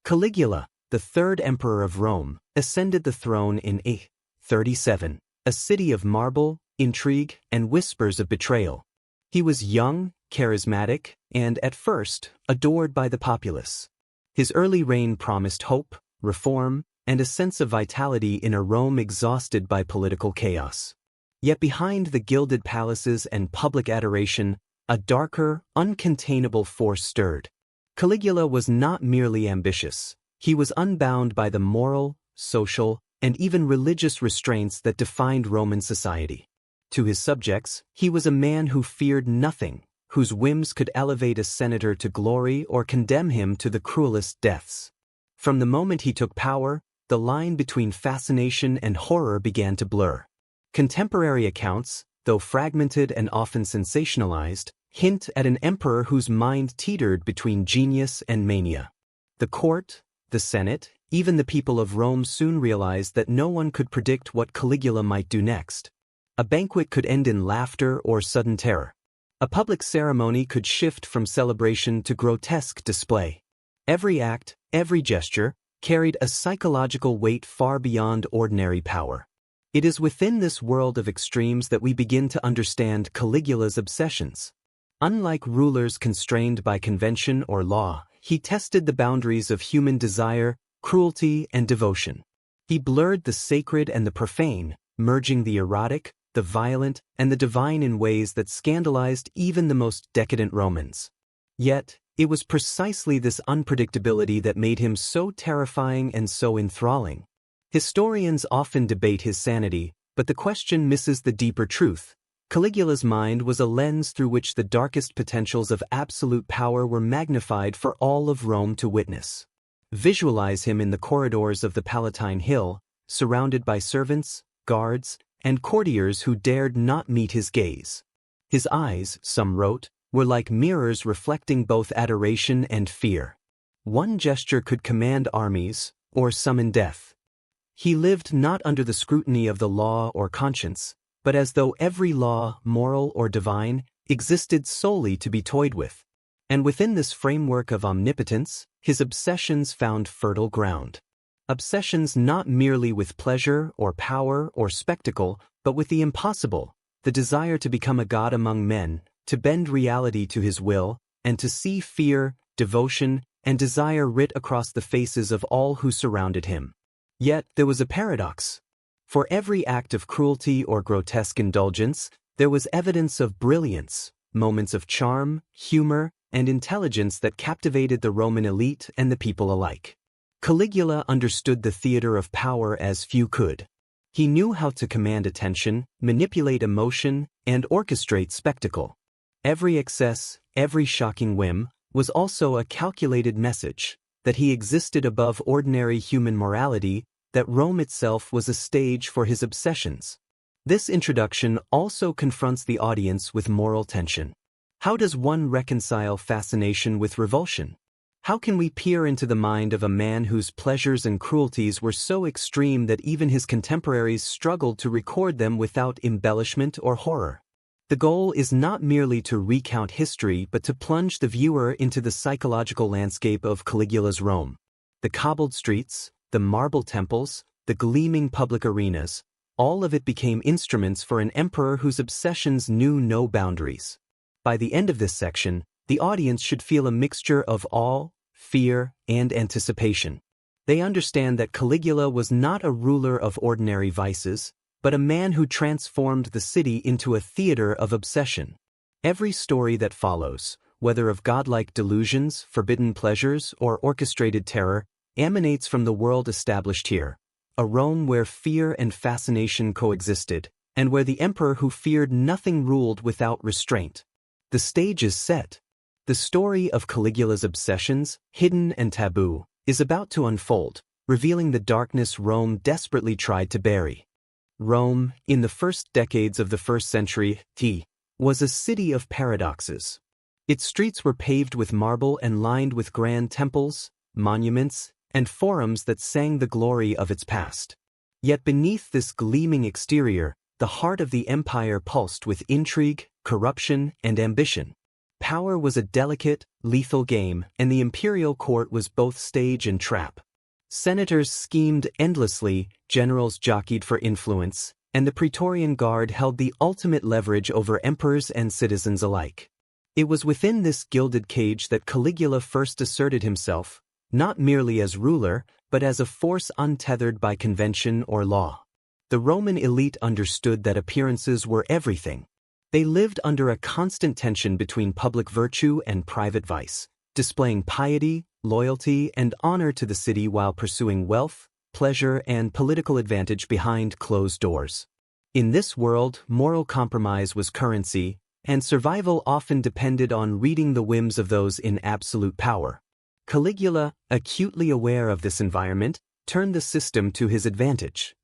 Caligula, the third emperor of Rome, ascended the throne in A. 37, a city of marble, intrigue, and whispers of betrayal. He was young, charismatic, and, at first, adored by the populace. His early reign promised hope, reform, and a sense of vitality in a Rome exhausted by political chaos. Yet behind the gilded palaces and public adoration, a darker, uncontainable force stirred. Caligula was not merely ambitious. He was unbound by the moral, social, and even religious restraints that defined Roman society. To his subjects, he was a man who feared nothing, whose whims could elevate a senator to glory or condemn him to the cruelest deaths. From the moment he took power, the line between fascination and horror began to blur. Contemporary accounts, though fragmented and often sensationalized, hint at an emperor whose mind teetered between genius and mania. The court, the Senate, even the people of Rome soon realized that no one could predict what Caligula might do next. A banquet could end in laughter or sudden terror. A public ceremony could shift from celebration to grotesque display. Every act, every gesture, carried a psychological weight far beyond ordinary power. It is within this world of extremes that we begin to understand Caligula's obsessions. Unlike rulers constrained by convention or law, he tested the boundaries of human desire, cruelty, and devotion. He blurred the sacred and the profane, merging the erotic, the violent, and the divine in ways that scandalized even the most decadent Romans. Yet, it was precisely this unpredictability that made him so terrifying and so enthralling. Historians often debate his sanity, but the question misses the deeper truth. Caligula's mind was a lens through which the darkest potentials of absolute power were magnified for all of Rome to witness. Visualize him in the corridors of the Palatine Hill, surrounded by servants, guards, and courtiers who dared not meet his gaze. His eyes, some wrote, were like mirrors reflecting both adoration and fear. One gesture could command armies, or summon death. He lived not under the scrutiny of the law or conscience, but as though every law, moral or divine, existed solely to be toyed with. And within this framework of omnipotence, his obsessions found fertile ground. Obsessions not merely with pleasure or power or spectacle, but with the impossible, the desire to become a god among men, to bend reality to his will, and to see fear, devotion, and desire writ across the faces of all who surrounded him. Yet there was a paradox. For every act of cruelty or grotesque indulgence, there was evidence of brilliance, moments of charm, humor, and intelligence that captivated the Roman elite and the people alike. Caligula understood the theater of power as few could. He knew how to command attention, manipulate emotion, and orchestrate spectacle. Every excess, every shocking whim, was also a calculated message that he existed above ordinary human morality, that Rome itself was a stage for his obsessions. This introduction also confronts the audience with moral tension. How does one reconcile fascination with revulsion? How can we peer into the mind of a man whose pleasures and cruelties were so extreme that even his contemporaries struggled to record them without embellishment or horror? The goal is not merely to recount history but to plunge the viewer into the psychological landscape of Caligula's Rome. The cobbled streets, the marble temples, the gleaming public arenas, all of it became instruments for an emperor whose obsessions knew no boundaries. By the end of this section, the audience should feel a mixture of awe, fear, and anticipation. They understand that Caligula was not a ruler of ordinary vices, but a man who transformed the city into a theater of obsession. Every story that follows, whether of godlike delusions, forbidden pleasures, or orchestrated terror, emanates from the world established here, a Rome where fear and fascination coexisted, and where the emperor who feared nothing ruled without restraint. The stage is set. The story of Caligula's obsessions, hidden and taboo, is about to unfold, revealing the darkness Rome desperately tried to bury. Rome, in the first decades of the 1st century, was a city of paradoxes. Its streets were paved with marble and lined with grand temples, monuments, and forums that sang the glory of its past. Yet beneath this gleaming exterior, the heart of the empire pulsed with intrigue, corruption, and ambition. Power was a delicate, lethal game, and the imperial court was both stage and trap. Senators schemed endlessly, generals jockeyed for influence, and the Praetorian Guard held the ultimate leverage over emperors and citizens alike. It was within this gilded cage that Caligula first asserted himself, not merely as ruler, but as a force untethered by convention or law. The Roman elite understood that appearances were everything. They lived under a constant tension between public virtue and private vice, displaying piety, loyalty, and honor to the city while pursuing wealth, pleasure, and political advantage behind closed doors. In this world, moral compromise was currency, and survival often depended on reading the whims of those in absolute power. Caligula, acutely aware of this environment, turned the system to his advantage.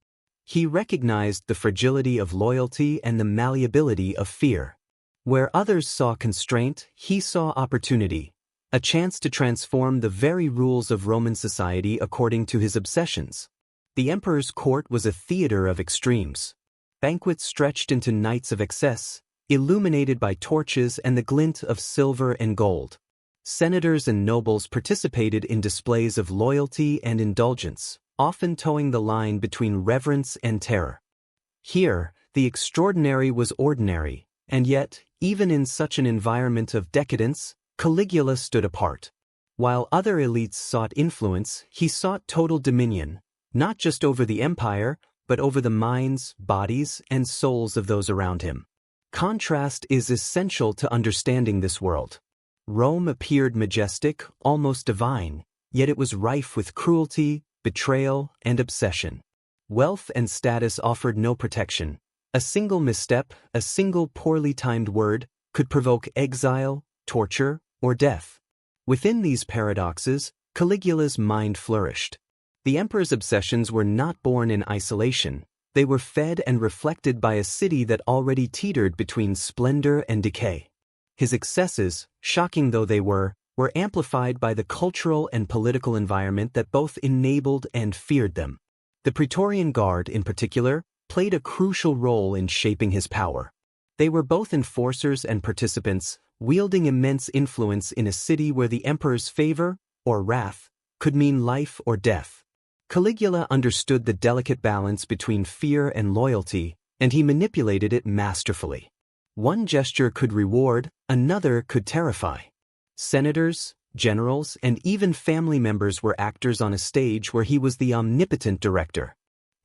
He recognized the fragility of loyalty and the malleability of fear. Where others saw constraint, he saw opportunity, a chance to transform the very rules of Roman society according to his obsessions. The emperor's court was a theater of extremes. Banquets stretched into nights of excess, illuminated by torches and the glint of silver and gold. Senators and nobles participated in displays of loyalty and indulgence, often towing the line between reverence and terror. Here, the extraordinary was ordinary, and yet, even in such an environment of decadence, Caligula stood apart. While other elites sought influence, he sought total dominion, not just over the empire, but over the minds, bodies, and souls of those around him. Contrast is essential to understanding this world. Rome appeared majestic, almost divine, yet it was rife with cruelty, betrayal, and obsession. Wealth and status offered no protection. A single misstep, a single poorly timed word, could provoke exile, torture, or death. Within these paradoxes, Caligula's mind flourished. The emperor's obsessions were not born in isolation. They were fed and reflected by a city that already teetered between splendor and decay. His excesses, shocking though they were amplified by the cultural and political environment that both enabled and feared them. The Praetorian Guard, in particular, played a crucial role in shaping his power. They were both enforcers and participants, wielding immense influence in a city where the emperor's favor, or wrath, could mean life or death. Caligula understood the delicate balance between fear and loyalty, and he manipulated it masterfully. One gesture could reward, another could terrify. Senators, generals, and even family members were actors on a stage where he was the omnipotent director.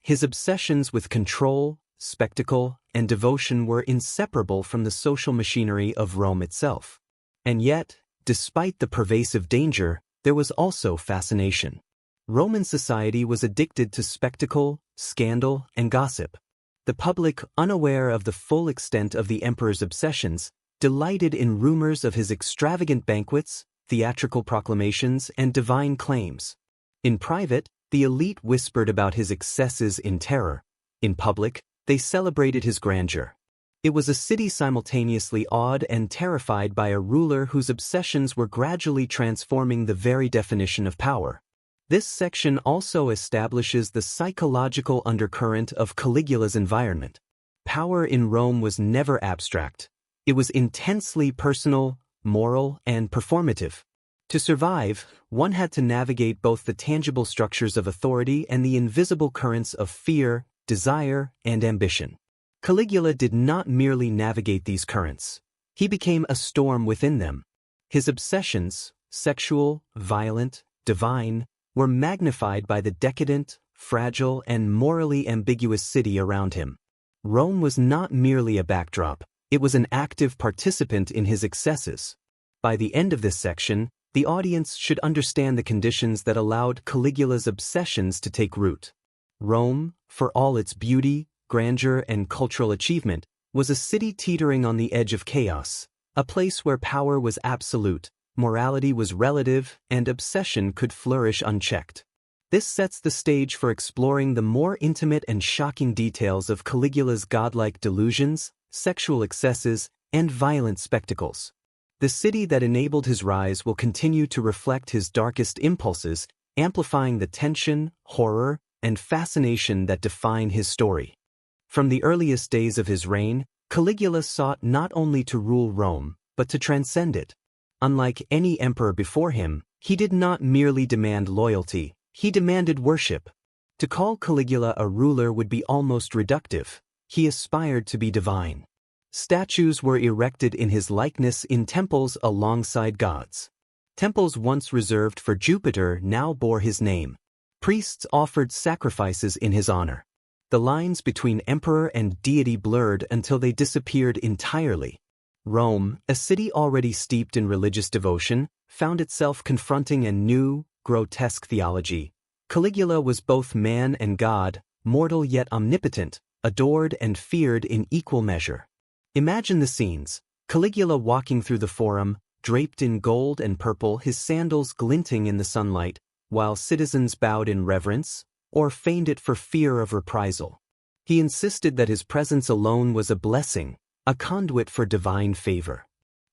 His obsessions with control, spectacle, and devotion were inseparable from the social machinery of Rome itself. And yet, despite the pervasive danger, there was also fascination. Roman society was addicted to spectacle, scandal, and gossip. The public, unaware of the full extent of the emperor's obsessions, delighted in rumors of his extravagant banquets, theatrical proclamations, and divine claims. In private, the elite whispered about his excesses in terror. In public, they celebrated his grandeur. It was a city simultaneously awed and terrified by a ruler whose obsessions were gradually transforming the very definition of power. This section also establishes the psychological undercurrent of Caligula's environment. Power in Rome was never abstract. It was intensely personal, moral, and performative. To survive, one had to navigate both the tangible structures of authority and the invisible currents of fear, desire, and ambition. Caligula did not merely navigate these currents. He became a storm within them. His obsessions, sexual, violent, divine, were magnified by the decadent, fragile, and morally ambiguous city around him. Rome was not merely a backdrop, it was an active participant in his excesses. By the end of this section, the audience should understand the conditions that allowed Caligula's obsessions to take root. Rome, for all its beauty, grandeur, and cultural achievement, was a city teetering on the edge of chaos, a place where power was absolute, morality was relative, and obsession could flourish unchecked. This sets the stage for exploring the more intimate and shocking details of Caligula's godlike delusions, sexual excesses, and violent spectacles. The city that enabled his rise will continue to reflect his darkest impulses, amplifying the tension, horror, and fascination that define his story. From the earliest days of his reign, Caligula sought not only to rule Rome, but to transcend it. Unlike any emperor before him, he did not merely demand loyalty, he demanded worship. To call Caligula a ruler would be almost reductive. He aspired to be divine. Statues were erected in his likeness in temples alongside gods. Temples once reserved for Jupiter now bore his name. Priests offered sacrifices in his honor. The lines between emperor and deity blurred until they disappeared entirely. Rome, a city already steeped in religious devotion, found itself confronting a new, grotesque theology. Caligula was both man and god, mortal yet omnipotent, adored and feared in equal measure. Imagine the scenes: Caligula walking through the forum, draped in gold and purple, his sandals glinting in the sunlight, while citizens bowed in reverence, or feigned it for fear of reprisal. He insisted that his presence alone was a blessing, a conduit for divine favor.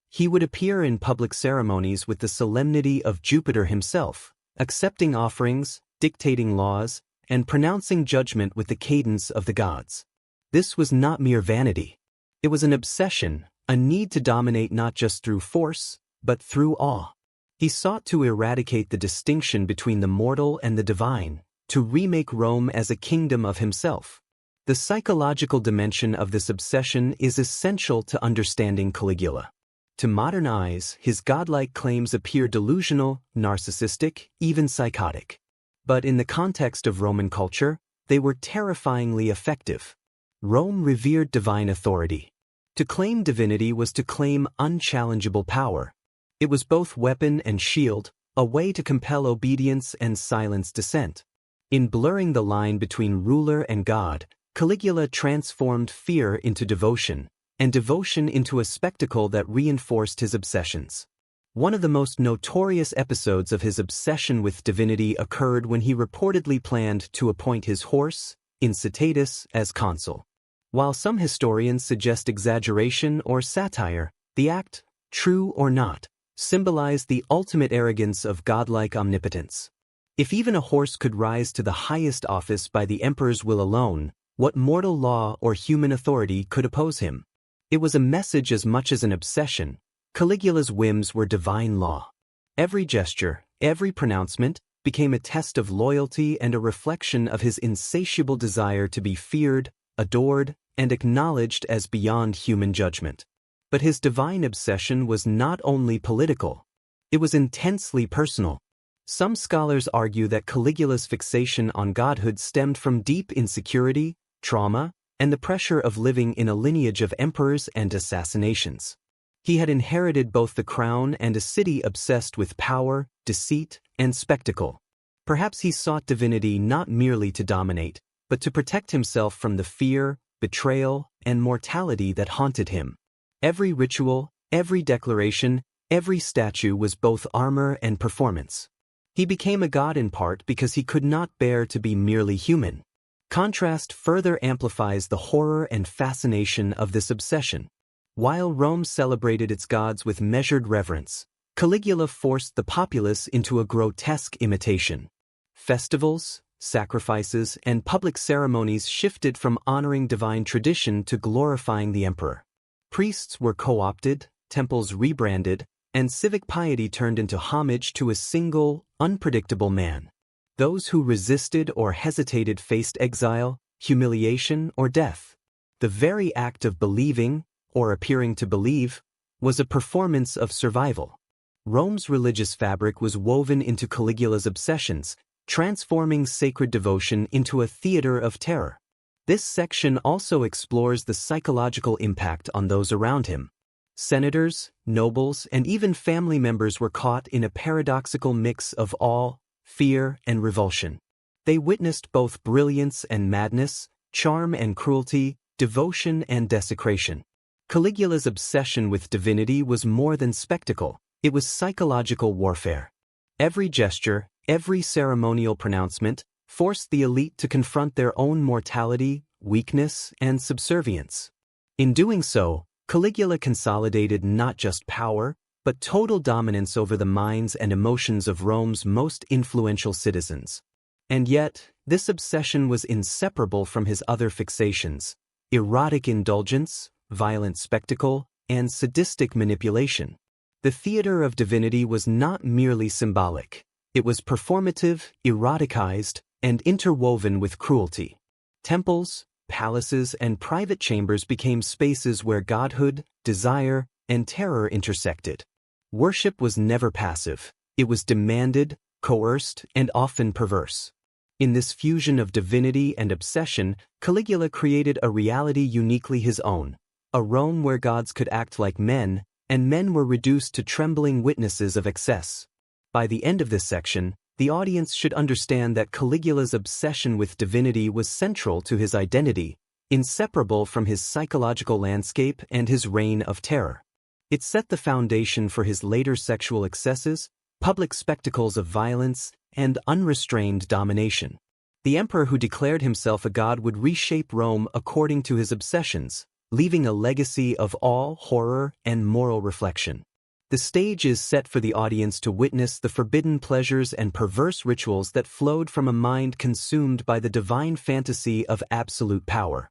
He would appear in public ceremonies with the solemnity of Jupiter himself, accepting offerings, dictating laws, and pronouncing judgment with the cadence of the gods. This was not mere vanity. It was an obsession, a need to dominate not just through force, but through awe. He sought to eradicate the distinction between the mortal and the divine, to remake Rome as a kingdom of himself. The psychological dimension of this obsession is essential to understanding Caligula. To modern eyes, his godlike claims appear delusional, narcissistic, even psychotic. But in the context of Roman culture, they were terrifyingly effective. Rome revered divine authority. To claim divinity was to claim unchallengeable power. It was both weapon and shield, a way to compel obedience and silence dissent. In blurring the line between ruler and god, Caligula transformed fear into devotion, and devotion into a spectacle that reinforced his obsessions. One of the most notorious episodes of his obsession with divinity occurred when he reportedly planned to appoint his horse, Incitatus, as consul. While some historians suggest exaggeration or satire, the act, true or not, symbolized the ultimate arrogance of godlike omnipotence. If even a horse could rise to the highest office by the emperor's will alone, what mortal law or human authority could oppose him? It was a message as much as an obsession. Caligula's whims were divine law. Every gesture, every pronouncement, became a test of loyalty and a reflection of his insatiable desire to be feared, adored, and acknowledged as beyond human judgment. But his divine obsession was not only political. It was intensely personal. Some scholars argue that Caligula's fixation on godhood stemmed from deep insecurity, trauma, and the pressure of living in a lineage of emperors and assassinations. He had inherited both the crown and a city obsessed with power, deceit, and spectacle. Perhaps he sought divinity not merely to dominate, but to protect himself from the fear, betrayal, and mortality that haunted him. Every ritual, every declaration, every statue was both armor and performance. He became a god in part because he could not bear to be merely human. Contrast further amplifies the horror and fascination of this obsession. While Rome celebrated its gods with measured reverence, Caligula forced the populace into a grotesque imitation. Festivals, sacrifices, and public ceremonies shifted from honoring divine tradition to glorifying the emperor. Priests were co-opted, temples rebranded, and civic piety turned into homage to a single, unpredictable man. Those who resisted or hesitated faced exile, humiliation, or death. The very act of believing, or appearing to believe, was a performance of survival. Rome's religious fabric was woven into Caligula's obsessions, transforming sacred devotion into a theater of terror. This section also explores the psychological impact on those around him. Senators, nobles, and even family members were caught in a paradoxical mix of awe, fear, and revulsion. They witnessed both brilliance and madness, charm and cruelty, devotion and desecration. Caligula's obsession with divinity was more than spectacle, it was psychological warfare. Every gesture, every ceremonial pronouncement, forced the elite to confront their own mortality, weakness, and subservience. In doing so, Caligula consolidated not just power, but total dominance over the minds and emotions of Rome's most influential citizens. And yet, this obsession was inseparable from his other fixations: erotic indulgence, violent spectacle, and sadistic manipulation. The theater of divinity was not merely symbolic. It was performative, eroticized, and interwoven with cruelty. Temples, palaces, and private chambers became spaces where godhood, desire, and terror intersected. Worship was never passive. It was demanded, coerced, and often perverse. In this fusion of divinity and obsession, Caligula created a reality uniquely his own, a Rome where gods could act like men, and men were reduced to trembling witnesses of excess. By the end of this section, the audience should understand that Caligula's obsession with divinity was central to his identity, inseparable from his psychological landscape and his reign of terror. It set the foundation for his later sexual excesses, public spectacles of violence, and unrestrained domination. The emperor who declared himself a god would reshape Rome according to his obsessions, leaving a legacy of awe, horror, and moral reflection. The stage is set for the audience to witness the forbidden pleasures and perverse rituals that flowed from a mind consumed by the divine fantasy of absolute power.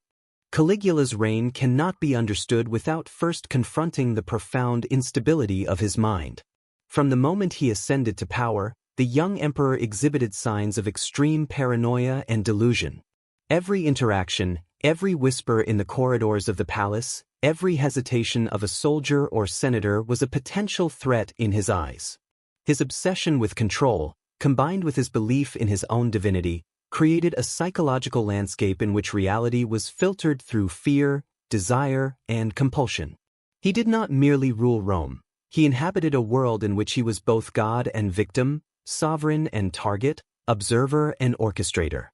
Caligula's reign cannot be understood without first confronting the profound instability of his mind. From the moment he ascended to power, the young emperor exhibited signs of extreme paranoia and delusion. Every interaction, every whisper in the corridors of the palace, every hesitation of a soldier or senator was a potential threat in his eyes. His obsession with control, combined with his belief in his own divinity, created a psychological landscape in which reality was filtered through fear, desire, and compulsion. He did not merely rule Rome. He inhabited a world in which he was both god and victim, sovereign and target, observer and orchestrator.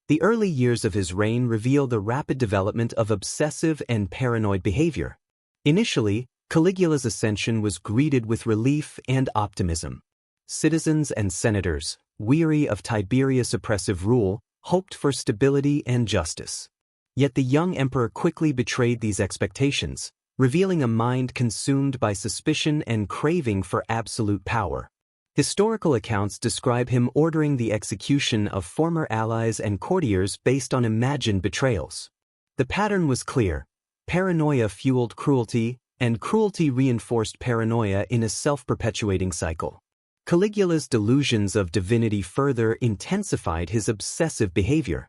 The early years of his reign reveal the rapid development of obsessive and paranoid behavior. Initially, Caligula's ascension was greeted with relief and optimism. Citizens and senators, weary of Tiberius' oppressive rule, hoped for stability and justice. Yet the young emperor quickly betrayed these expectations, revealing a mind consumed by suspicion and craving for absolute power. Historical accounts describe him ordering the execution of former allies and courtiers based on imagined betrayals. The pattern was clear. Paranoia fueled cruelty, and cruelty reinforced paranoia in a self-perpetuating cycle. Caligula's delusions of divinity further intensified his obsessive behavior.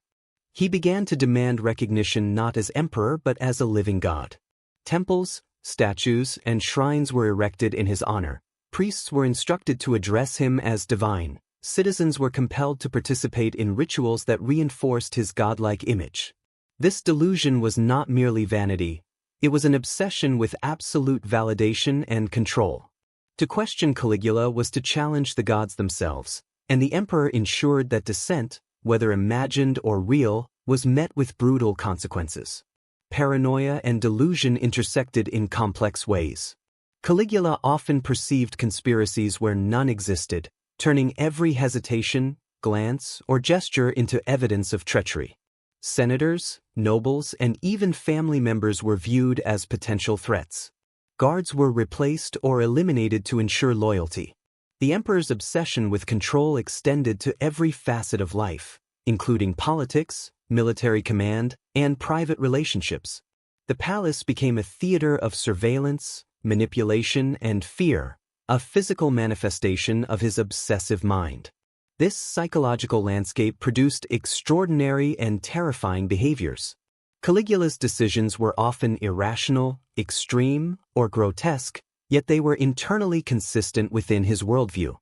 He began to demand recognition not as emperor but as a living god. Temples, statues, and shrines were erected in his honor. Priests were instructed to address him as divine. Citizens were compelled to participate in rituals that reinforced his godlike image. This delusion was not merely vanity. It was an obsession with absolute validation and control. To question Caligula was to challenge the gods themselves, and the emperor ensured that dissent, whether imagined or real, was met with brutal consequences. Paranoia and delusion intersected in complex ways. Caligula often perceived conspiracies where none existed, turning every hesitation, glance, or gesture into evidence of treachery. Senators, nobles, and even family members were viewed as potential threats. Guards were replaced or eliminated to ensure loyalty. The emperor's obsession with control extended to every facet of life, including politics, military command, and private relationships. The palace became a theater of surveillance, manipulation, and fear, a physical manifestation of his obsessive mind. This psychological landscape produced extraordinary and terrifying behaviors. Caligula's decisions were often irrational, extreme, or grotesque, yet they were internally consistent within his worldview.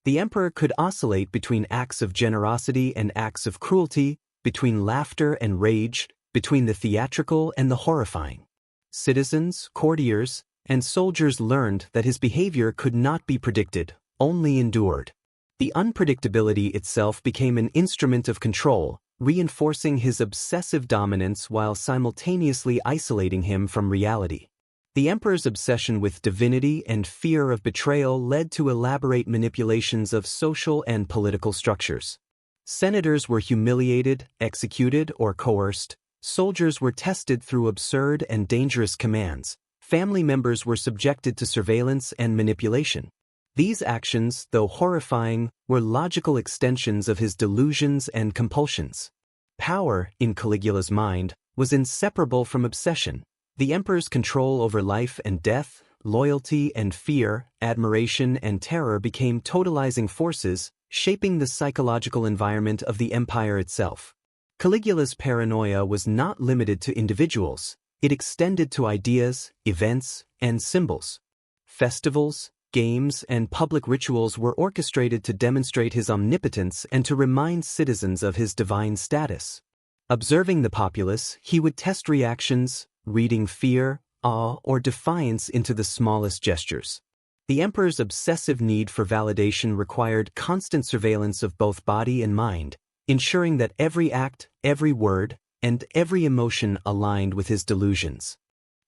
The emperor could oscillate between acts of generosity and acts of cruelty, between laughter and rage, between the theatrical and the horrifying. Citizens, courtiers, and soldiers learned that his behavior could not be predicted, only endured. The unpredictability itself became an instrument of control, reinforcing his obsessive dominance while simultaneously isolating him from reality. The emperor's obsession with divinity and fear of betrayal led to elaborate manipulations of social and political structures. Senators were humiliated, executed, or coerced. Soldiers were tested through absurd and dangerous commands. Family members were subjected to surveillance and manipulation. These actions, though horrifying, were logical extensions of his delusions and compulsions. Power, in Caligula's mind, was inseparable from obsession. The emperor's control over life and death, loyalty and fear, admiration and terror became totalizing forces, shaping the psychological environment of the empire itself. Caligula's paranoia was not limited to individuals. It extended to ideas, events, and symbols. Festivals, games, and public rituals were orchestrated to demonstrate his omnipotence and to remind citizens of his divine status. Observing the populace, he would test reactions, reading fear, awe, or defiance into the smallest gestures. The emperor's obsessive need for validation required constant surveillance of both body and mind, ensuring that every act, every word, and every emotion aligned with his delusions.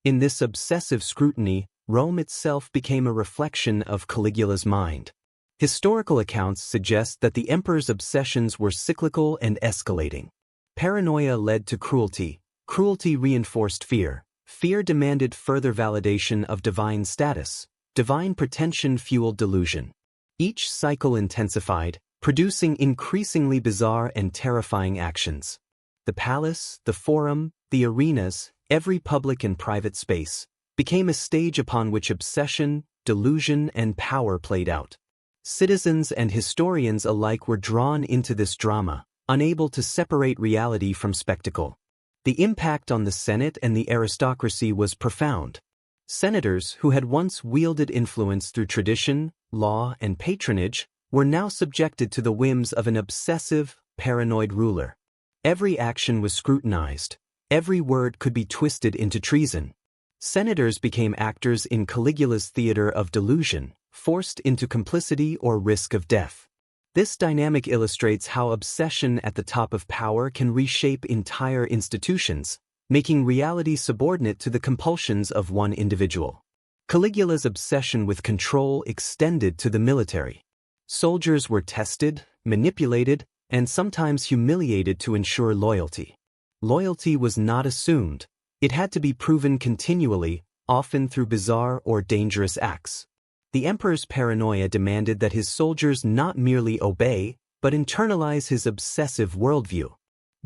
In this obsessive scrutiny, Rome itself became a reflection of Caligula's mind. Historical accounts suggest that the emperor's obsessions were cyclical and escalating. Paranoia led to cruelty, cruelty reinforced fear, fear demanded further validation of divine status, divine pretension fueled delusion. Each cycle intensified, producing increasingly bizarre and terrifying actions. The palace, the forum, the arenas, every public and private space, became a stage upon which obsession, delusion, and power played out. Citizens and historians alike were drawn into this drama, unable to separate reality from spectacle. The impact on the Senate and the aristocracy was profound. Senators, who had once wielded influence through tradition, law, and patronage, were now subjected to the whims of an obsessive, paranoid ruler. Every action was scrutinized. Every word could be twisted into treason. Senators became actors in Caligula's theater of delusion, forced into complicity or risk of death. This dynamic illustrates how obsession at the top of power can reshape entire institutions, making reality subordinate to the compulsions of one individual. Caligula's obsession with control extended to the military. Soldiers were tested, manipulated, and sometimes humiliated to ensure loyalty. Loyalty was not assumed. It had to be proven continually, often through bizarre or dangerous acts. The emperor's paranoia demanded that his soldiers not merely obey, but internalize his obsessive worldview.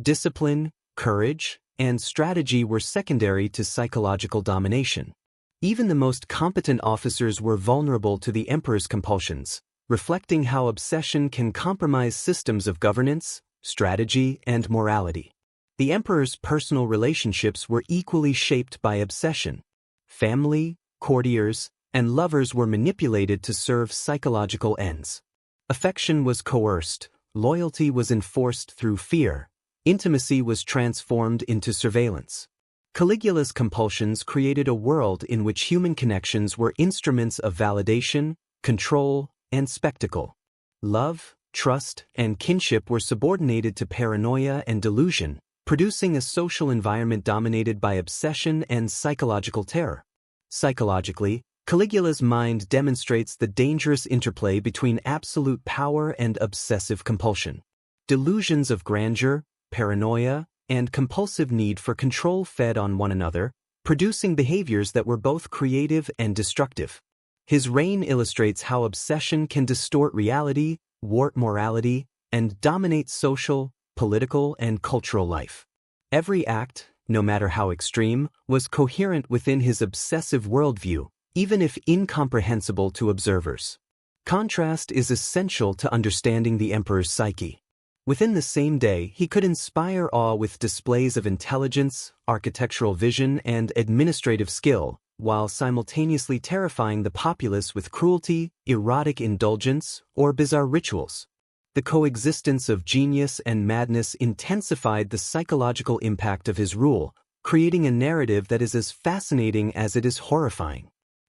Discipline, courage, and strategy were secondary to psychological domination. Even the most competent officers were vulnerable to the emperor's compulsions, reflecting how obsession can compromise systems of governance, strategy, and morality. The emperor's personal relationships were equally shaped by obsession. Family, courtiers, and lovers were manipulated to serve psychological ends. Affection was coerced, loyalty was enforced through fear, intimacy was transformed into surveillance. Caligula's compulsions created a world in which human connections were instruments of validation, control, and spectacle. Love, trust, and kinship were subordinated to paranoia and delusion, producing a social environment dominated by obsession and psychological terror. Psychologically, Caligula's mind demonstrates the dangerous interplay between absolute power and obsessive compulsion. Delusions of grandeur, paranoia, and compulsive need for control fed on one another, producing behaviors that were both creative and destructive. His reign illustrates how obsession can distort reality, warp morality, and dominate social, political, and cultural life. Every act, no matter how extreme, was coherent within his obsessive worldview, even if incomprehensible to observers. Contrast is essential to understanding the emperor's psyche. Within the same day, he could inspire awe with displays of intelligence, architectural vision, and administrative skill, while simultaneously terrifying the populace with cruelty, erotic indulgence, or bizarre rituals. The coexistence of genius and madness intensified the psychological impact of his rule, creating a narrative that is as fascinating as it is horrifying.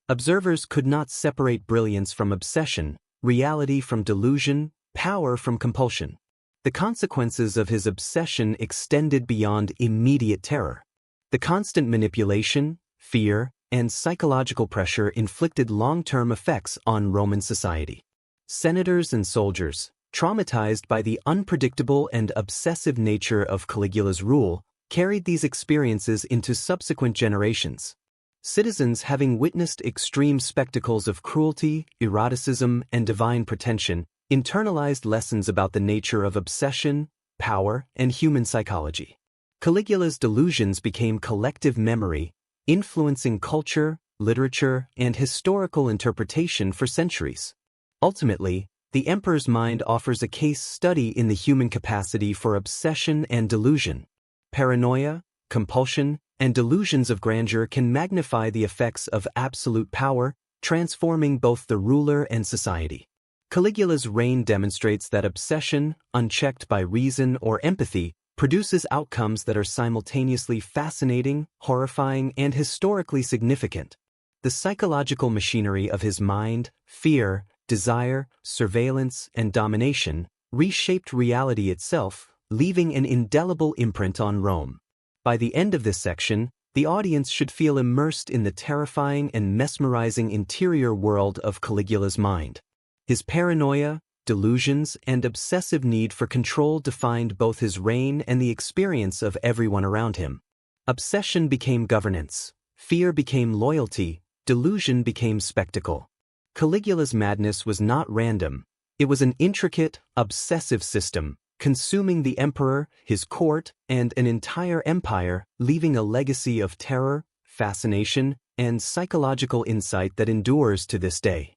Observers could not separate brilliance from obsession, reality from delusion, power from compulsion. The consequences of his obsession extended beyond immediate terror. The constant manipulation, fear, and psychological pressure inflicted long-term effects on Roman society. Senators and soldiers, traumatized by the unpredictable and obsessive nature of Caligula's rule, carried these experiences into subsequent generations. Citizens, having witnessed extreme spectacles of cruelty, eroticism, and divine pretension, internalized lessons about the nature of obsession, power, and human psychology. Caligula's delusions became collective memory, influencing culture, literature, and historical interpretation for centuries. Ultimately, the emperor's mind offers a case study in the human capacity for obsession and delusion. Paranoia, compulsion, and delusions of grandeur can magnify the effects of absolute power, transforming both the ruler and society. Caligula's reign demonstrates that obsession, unchecked by reason or empathy, produces outcomes that are simultaneously fascinating, horrifying, and historically significant. The psychological machinery of his mind, fear, desire, surveillance, and domination, reshaped reality itself, leaving an indelible imprint on Rome. By the end of this section, the audience should feel immersed in the terrifying and mesmerizing interior world of Caligula's mind. His paranoia, delusions, and obsessive need for control defined both his reign and the experience of everyone around him. Obsession became governance, fear became loyalty, delusion became spectacle. Caligula's madness was not random, it was an intricate, obsessive system, consuming the emperor, his court, and an entire empire, leaving a legacy of terror, fascination, and psychological insight that endures to this day.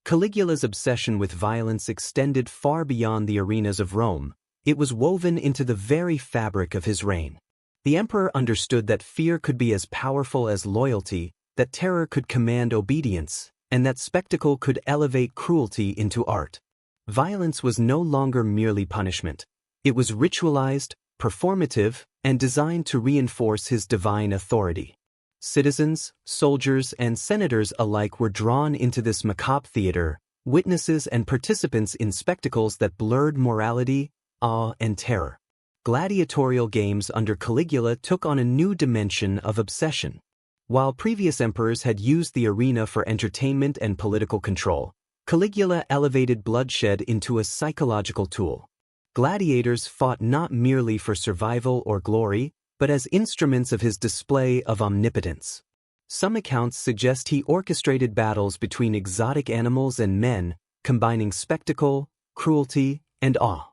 Caligula's obsession with violence extended far beyond the arenas of Rome. It was woven into the very fabric of his reign. The emperor understood that fear could be as powerful as loyalty, that terror could command obedience, and that spectacle could elevate cruelty into art. Violence was no longer merely punishment. It was ritualized, performative, and designed to reinforce his divine authority. Citizens, soldiers, and senators alike were drawn into this macabre theater, witnesses and participants in spectacles that blurred morality, awe, and terror. Gladiatorial games under Caligula took on a new dimension of obsession. While previous emperors had used the arena for entertainment and political control, Caligula elevated bloodshed into a psychological tool. Gladiators fought not merely for survival or glory, but as instruments of his display of omnipotence. Some accounts suggest he orchestrated battles between exotic animals and men, combining spectacle, cruelty, and awe.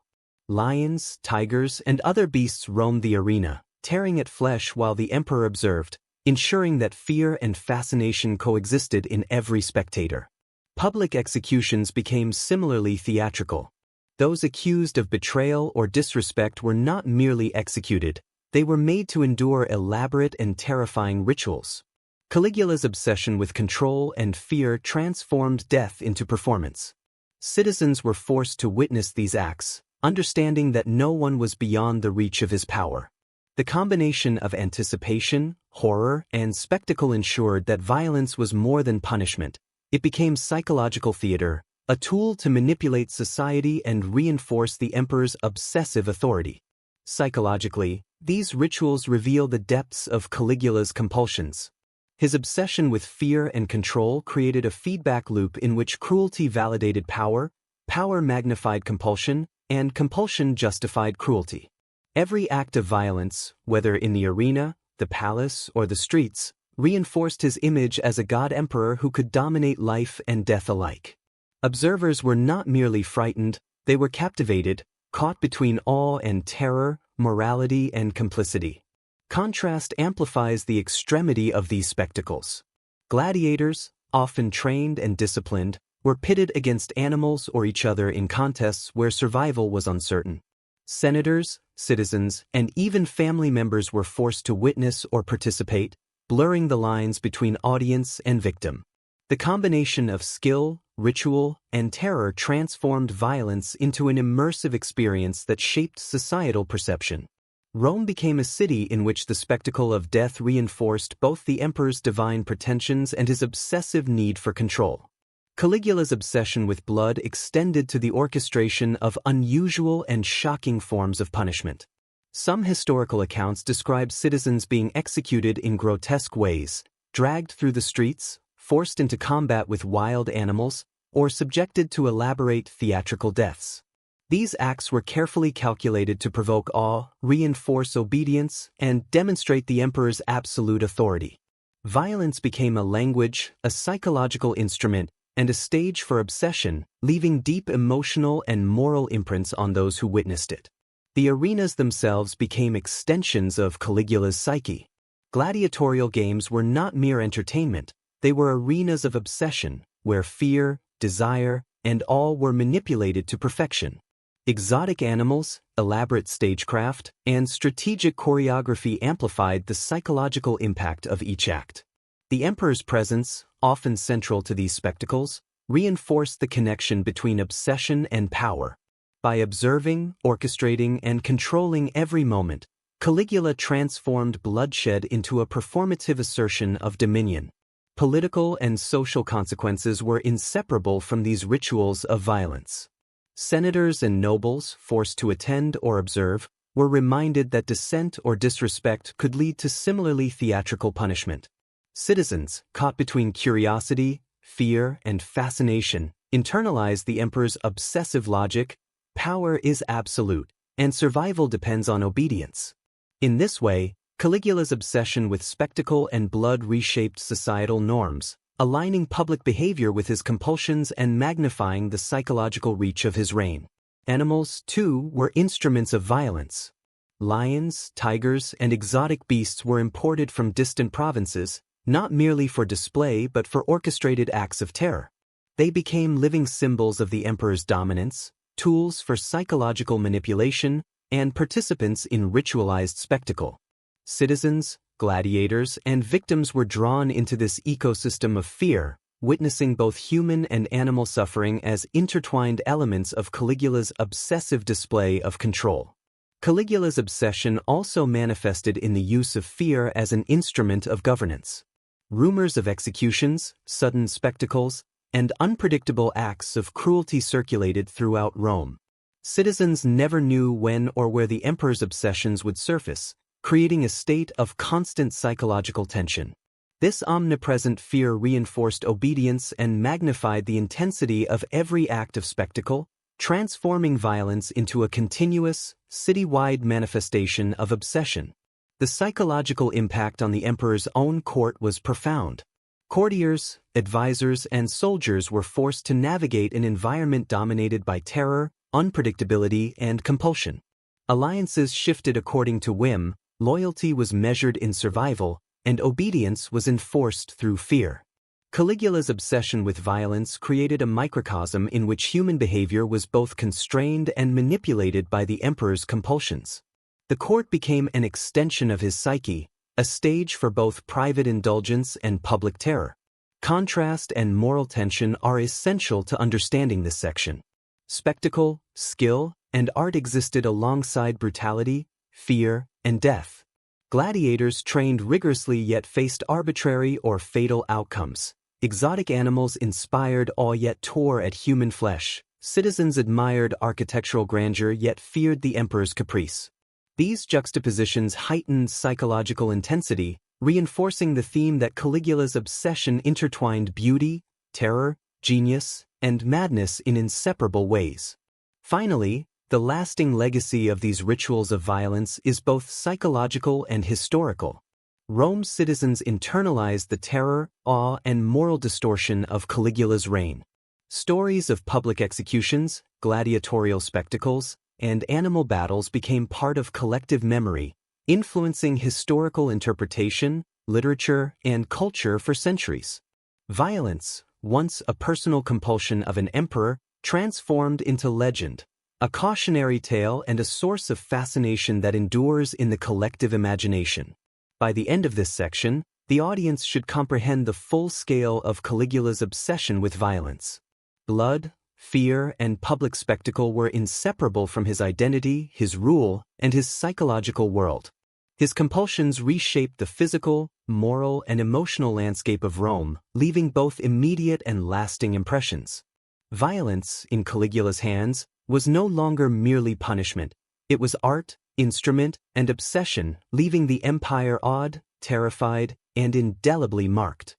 Lions, tigers, and other beasts roamed the arena, tearing at flesh while the emperor observed, ensuring that fear and fascination coexisted in every spectator. Public executions became similarly theatrical. Those accused of betrayal or disrespect were not merely executed, they were made to endure elaborate and terrifying rituals. Caligula's obsession with control and fear transformed death into performance. Citizens were forced to witness these acts, understanding that no one was beyond the reach of his power. The combination of anticipation, horror, and spectacle ensured that violence was more than punishment. It became psychological theater, a tool to manipulate society and reinforce the emperor's obsessive authority. Psychologically, these rituals reveal the depths of Caligula's compulsions. His obsession with fear and control created a feedback loop in which cruelty validated power, power magnified compulsion, and compulsion justified cruelty. Every act of violence, whether in the arena, the palace, or the streets, reinforced his image as a god-emperor who could dominate life and death alike. Observers were not merely frightened, they were captivated, caught between awe and terror, morality and complicity. Contrast amplifies the extremity of these spectacles. Gladiators, often trained and disciplined, were pitted against animals or each other in contests where survival was uncertain. Senators, citizens, and even family members were forced to witness or participate, blurring the lines between audience and victim. The combination of skill, ritual, and terror transformed violence into an immersive experience that shaped societal perception. Rome became a city in which the spectacle of death reinforced both the emperor's divine pretensions and his obsessive need for control. Caligula's obsession with blood extended to the orchestration of unusual and shocking forms of punishment. Some historical accounts describe citizens being executed in grotesque ways, dragged through the streets, forced into combat with wild animals, or subjected to elaborate theatrical deaths. These acts were carefully calculated to provoke awe, reinforce obedience, and demonstrate the emperor's absolute authority. Violence became a language, a psychological instrument, and a stage for obsession, leaving deep emotional and moral imprints on those who witnessed it. The arenas themselves became extensions of Caligula's psyche. Gladiatorial games were not mere entertainment, they were arenas of obsession, where fear, desire, and awe were manipulated to perfection. Exotic animals, elaborate stagecraft, and strategic choreography amplified the psychological impact of each act. The emperor's presence, often central to these spectacles, reinforced the connection between obsession and power. By observing, orchestrating, and controlling every moment, Caligula transformed bloodshed into a performative assertion of dominion. Political and social consequences were inseparable from these rituals of violence. Senators and nobles, forced to attend or observe, were reminded that dissent or disrespect could lead to similarly theatrical punishment. Citizens, caught between curiosity, fear, and fascination, internalized the emperor's obsessive logic: power is absolute, and survival depends on obedience. In this way, Caligula's obsession with spectacle and blood reshaped societal norms, aligning public behavior with his compulsions and magnifying the psychological reach of his reign. Animals, too, were instruments of violence. Lions, tigers, and exotic beasts were imported from distant provinces, not merely for display but for orchestrated acts of terror. They became living symbols of the emperor's dominance, tools for psychological manipulation, and participants in ritualized spectacle. Citizens, gladiators, and victims were drawn into this ecosystem of fear, witnessing both human and animal suffering as intertwined elements of Caligula's obsessive display of control. Caligula's obsession also manifested in the use of fear as an instrument of governance. Rumors of executions, sudden spectacles, and unpredictable acts of cruelty circulated throughout Rome. Citizens never knew when or where the emperor's obsessions would surface, creating a state of constant psychological tension. This omnipresent fear reinforced obedience and magnified the intensity of every act of spectacle, transforming violence into a continuous, city-wide manifestation of obsession. The psychological impact on the emperor's own court was profound. Courtiers, advisors, and soldiers were forced to navigate an environment dominated by terror, unpredictability, and compulsion. Alliances shifted according to whim, loyalty was measured in survival, and obedience was enforced through fear. Caligula's obsession with violence created a microcosm in which human behavior was both constrained and manipulated by the emperor's compulsions. The court became an extension of his psyche, a stage for both private indulgence and public terror. Contrast and moral tension are essential to understanding this section. Spectacle, skill, and art existed alongside brutality, fear, and death. Gladiators trained rigorously yet faced arbitrary or fatal outcomes. Exotic animals inspired awe yet tore at human flesh. Citizens admired architectural grandeur yet feared the emperor's caprice. These juxtapositions heightened psychological intensity, reinforcing the theme that Caligula's obsession intertwined beauty, terror, genius, and madness in inseparable ways. Finally, the lasting legacy of these rituals of violence is both psychological and historical. Rome's citizens internalized the terror, awe, and moral distortion of Caligula's reign. Stories of public executions, gladiatorial spectacles, and animal battles became part of collective memory, influencing historical interpretation, literature, and culture for centuries. Violence, once a personal compulsion of an emperor, transformed into legend, a cautionary tale and a source of fascination that endures in the collective imagination. By the end of this section, the audience should comprehend the full scale of Caligula's obsession with violence. Blood, fear, and public spectacle were inseparable from his identity, his rule, and his psychological world. His compulsions reshaped the physical, moral, and emotional landscape of Rome, leaving both immediate and lasting impressions. Violence, in Caligula's hands, was no longer merely punishment. It was art, instrument, and obsession, leaving the empire awed, terrified, and indelibly marked.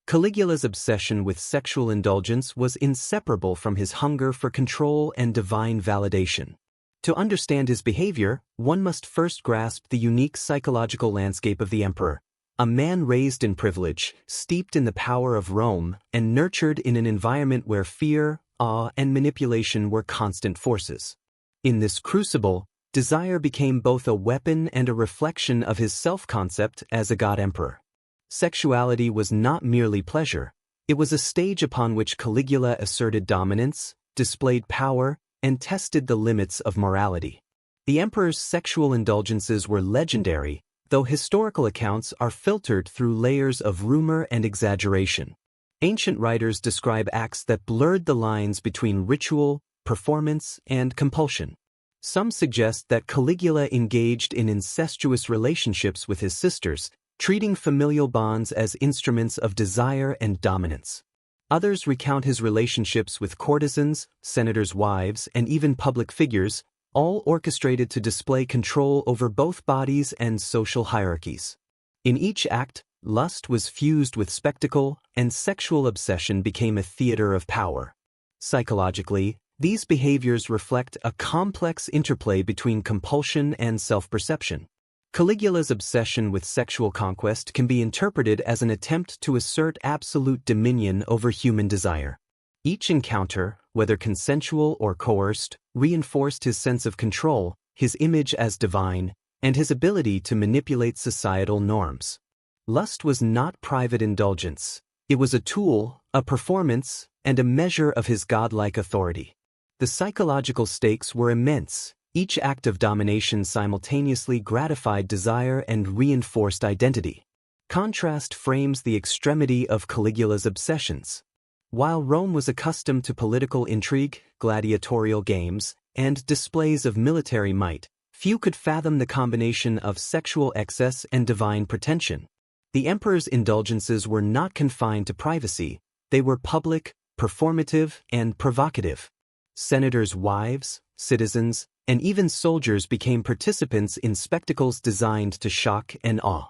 Caligula's obsession with sexual indulgence was inseparable from his hunger for control and divine validation. To understand his behavior, one must first grasp the unique psychological landscape of the emperor, a man raised in privilege, steeped in the power of Rome, and nurtured in an environment where fear, awe, and manipulation were constant forces. In this crucible, Desire became both a weapon and a reflection of his self-concept as a god-emperor. Sexuality was not merely pleasure, it was a stage upon which Caligula asserted dominance, displayed power, and tested the limits of morality. The emperor's sexual indulgences were legendary, though historical accounts are filtered through layers of rumor and exaggeration. Ancient writers describe acts that blurred the lines between ritual, performance, and compulsion. Some suggest that Caligula engaged in incestuous relationships with his sisters, treating familial bonds as instruments of desire and dominance. Others recount his relationships with courtesans, senators' wives, and even public figures, all orchestrated to display control over both bodies and social hierarchies. In each act, lust was fused with spectacle, and sexual obsession became a theater of power. Psychologically, these behaviors reflect a complex interplay between compulsion and self-perception. Caligula's obsession with sexual conquest can be interpreted as an attempt to assert absolute dominion over human desire. Each encounter, whether consensual or coerced, reinforced his sense of control, his image as divine, and his ability to manipulate societal norms. Lust was not private indulgence. It was a tool, a performance, and a measure of his godlike authority. The psychological stakes were immense. Each act of domination simultaneously gratified desire and reinforced identity. Contrast frames the extremity of Caligula's obsessions. While Rome was accustomed to political intrigue, gladiatorial games, and displays of military might, few could fathom the combination of sexual excess and divine pretension. The emperor's indulgences were not confined to privacy, they were public, performative, and provocative. Senators' wives, citizens, and even soldiers became participants in spectacles designed to shock and awe.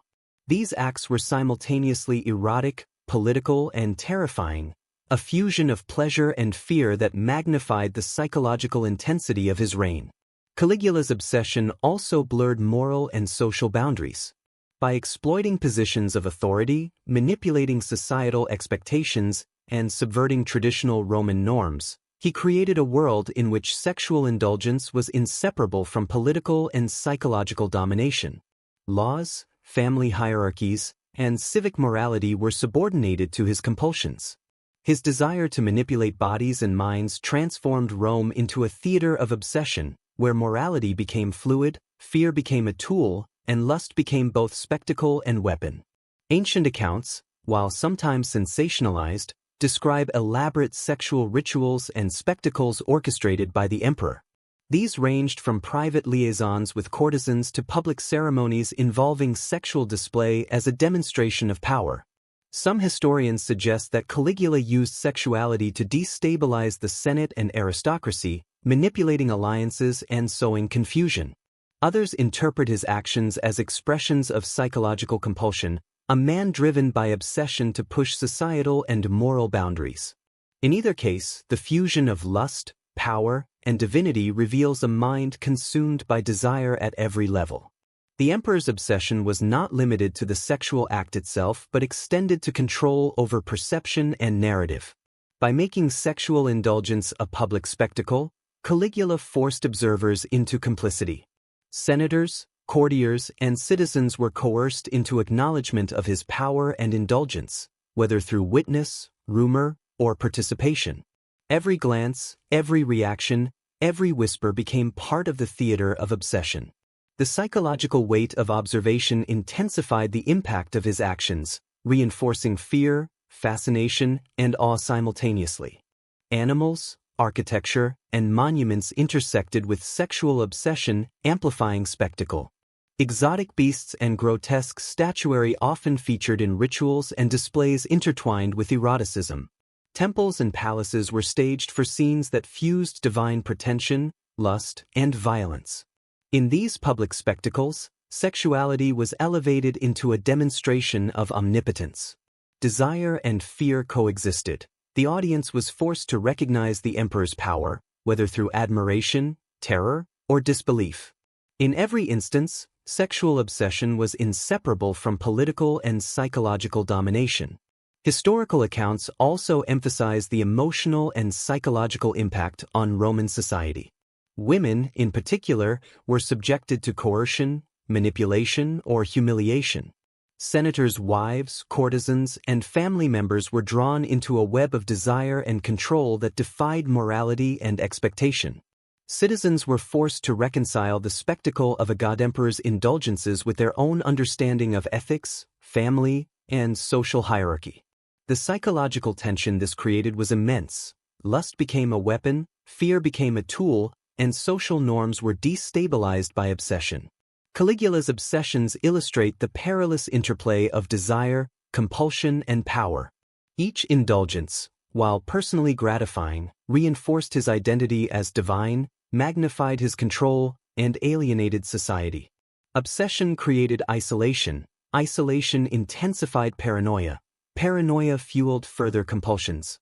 These acts were simultaneously erotic, political, and terrifying, a fusion of pleasure and fear that magnified the psychological intensity of his reign. Caligula's obsession also blurred moral and social boundaries. By exploiting positions of authority, manipulating societal expectations, and subverting traditional Roman norms, he created a world in which sexual indulgence was inseparable from political and psychological domination. Laws, family hierarchies, and civic morality were subordinated to his compulsions. His desire to manipulate bodies and minds transformed Rome into a theater of obsession, where morality became fluid, fear became a tool, and lust became both spectacle and weapon. Ancient accounts, while sometimes sensationalized, describe elaborate sexual rituals and spectacles orchestrated by the emperor. These ranged from private liaisons with courtesans to public ceremonies involving sexual display as a demonstration of power. Some historians suggest that Caligula used sexuality to destabilize the Senate and aristocracy, manipulating alliances and sowing confusion. Others interpret his actions as expressions of psychological compulsion, a man driven by obsession to push societal and moral boundaries. In either case, the fusion of lust, power, and divinity reveals a mind consumed by desire at every level. The emperor's obsession was not limited to the sexual act itself but extended to control over perception and narrative. By making sexual indulgence a public spectacle, Caligula forced observers into complicity. Senators, courtiers, and citizens were coerced into acknowledgement of his power and indulgence, whether through witness, rumor, or participation. Every glance, every reaction, every whisper became part of the theater of obsession. The psychological weight of observation intensified the impact of his actions, reinforcing fear, fascination, and awe simultaneously. Animals, architecture, and monuments intersected with sexual obsession, amplifying spectacle. Exotic beasts and grotesque statuary often featured in rituals and displays intertwined with eroticism. Temples and palaces were staged for scenes that fused divine pretension, lust, and violence. In these public spectacles, sexuality was elevated into a demonstration of omnipotence. Desire and fear coexisted. The audience was forced to recognize the emperor's power, whether through admiration, terror, or disbelief. In every instance, sexual obsession was inseparable from political and psychological domination. Historical accounts also emphasize the emotional and psychological impact on Roman society. Women, in particular, were subjected to coercion, manipulation, or humiliation. Senators' wives, courtesans, and family members were drawn into a web of desire and control that defied morality and expectation. Citizens were forced to reconcile the spectacle of a god emperor's indulgences with their own understanding of ethics, family, and social hierarchy. The psychological tension this created was immense. Lust became a weapon, fear became a tool, and social norms were destabilized by obsession. Caligula's obsessions illustrate the perilous interplay of desire, compulsion, and power. Each indulgence, while personally gratifying, reinforced his identity as divine, magnified his control, and alienated society. Obsession created isolation. Isolation intensified paranoia. Paranoia fueled further compulsions.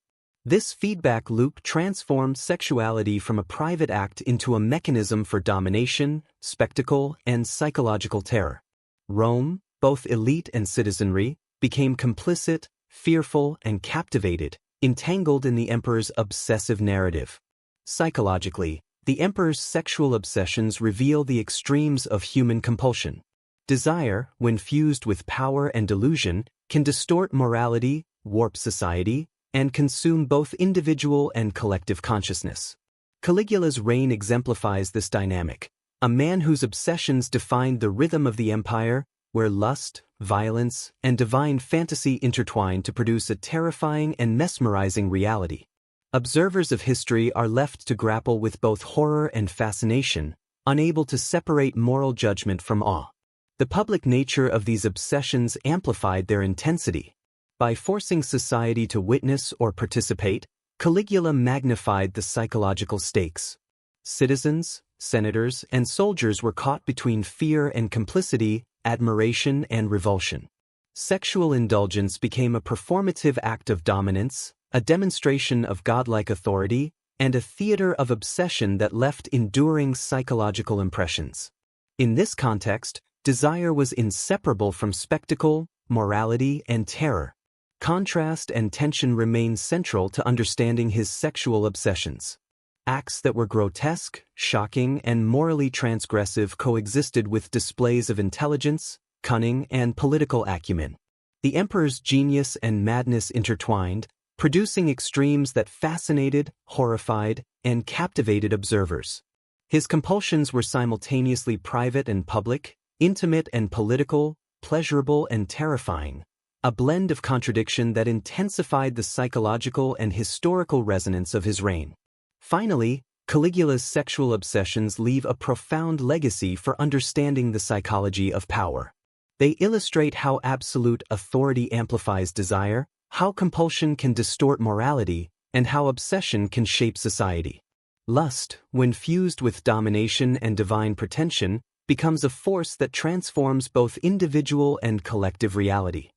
This feedback loop transformed sexuality from a private act into a mechanism for domination, spectacle, and psychological terror. Rome, both elite and citizenry, became complicit, fearful, and captivated, entangled in the emperor's obsessive narrative. Psychologically, the emperor's sexual obsessions reveal the extremes of human compulsion. Desire, when fused with power and delusion, can distort morality, warp society, and consume both individual and collective consciousness. Caligula's reign exemplifies this dynamic, a man whose obsessions defined the rhythm of the empire, where lust, violence, and divine fantasy intertwined to produce a terrifying and mesmerizing reality. Observers of history are left to grapple with both horror and fascination, unable to separate moral judgment from awe. The public nature of these obsessions amplified their intensity. By forcing society to witness or participate, Caligula magnified the psychological stakes. Citizens, senators, and soldiers were caught between fear and complicity, admiration and revulsion. Sexual indulgence became a performative act of dominance, a demonstration of godlike authority, and a theater of obsession that left enduring psychological impressions. In this context, desire was inseparable from spectacle, morality, and terror. Contrast and tension remain central to understanding his sexual obsessions. Acts that were grotesque, shocking, and morally transgressive coexisted with displays of intelligence, cunning, and political acumen. The emperor's genius and madness intertwined, producing extremes that fascinated, horrified, and captivated observers. His compulsions were simultaneously private and public, intimate and political, pleasurable and terrifying, a blend of contradiction that intensified the psychological and historical resonance of his reign. Finally, Caligula's sexual obsessions leave a profound legacy for understanding the psychology of power. They illustrate how absolute authority amplifies desire, how compulsion can distort morality, and how obsession can shape society. Lust, when fused with domination and divine pretension, becomes a force that transforms both individual and collective reality.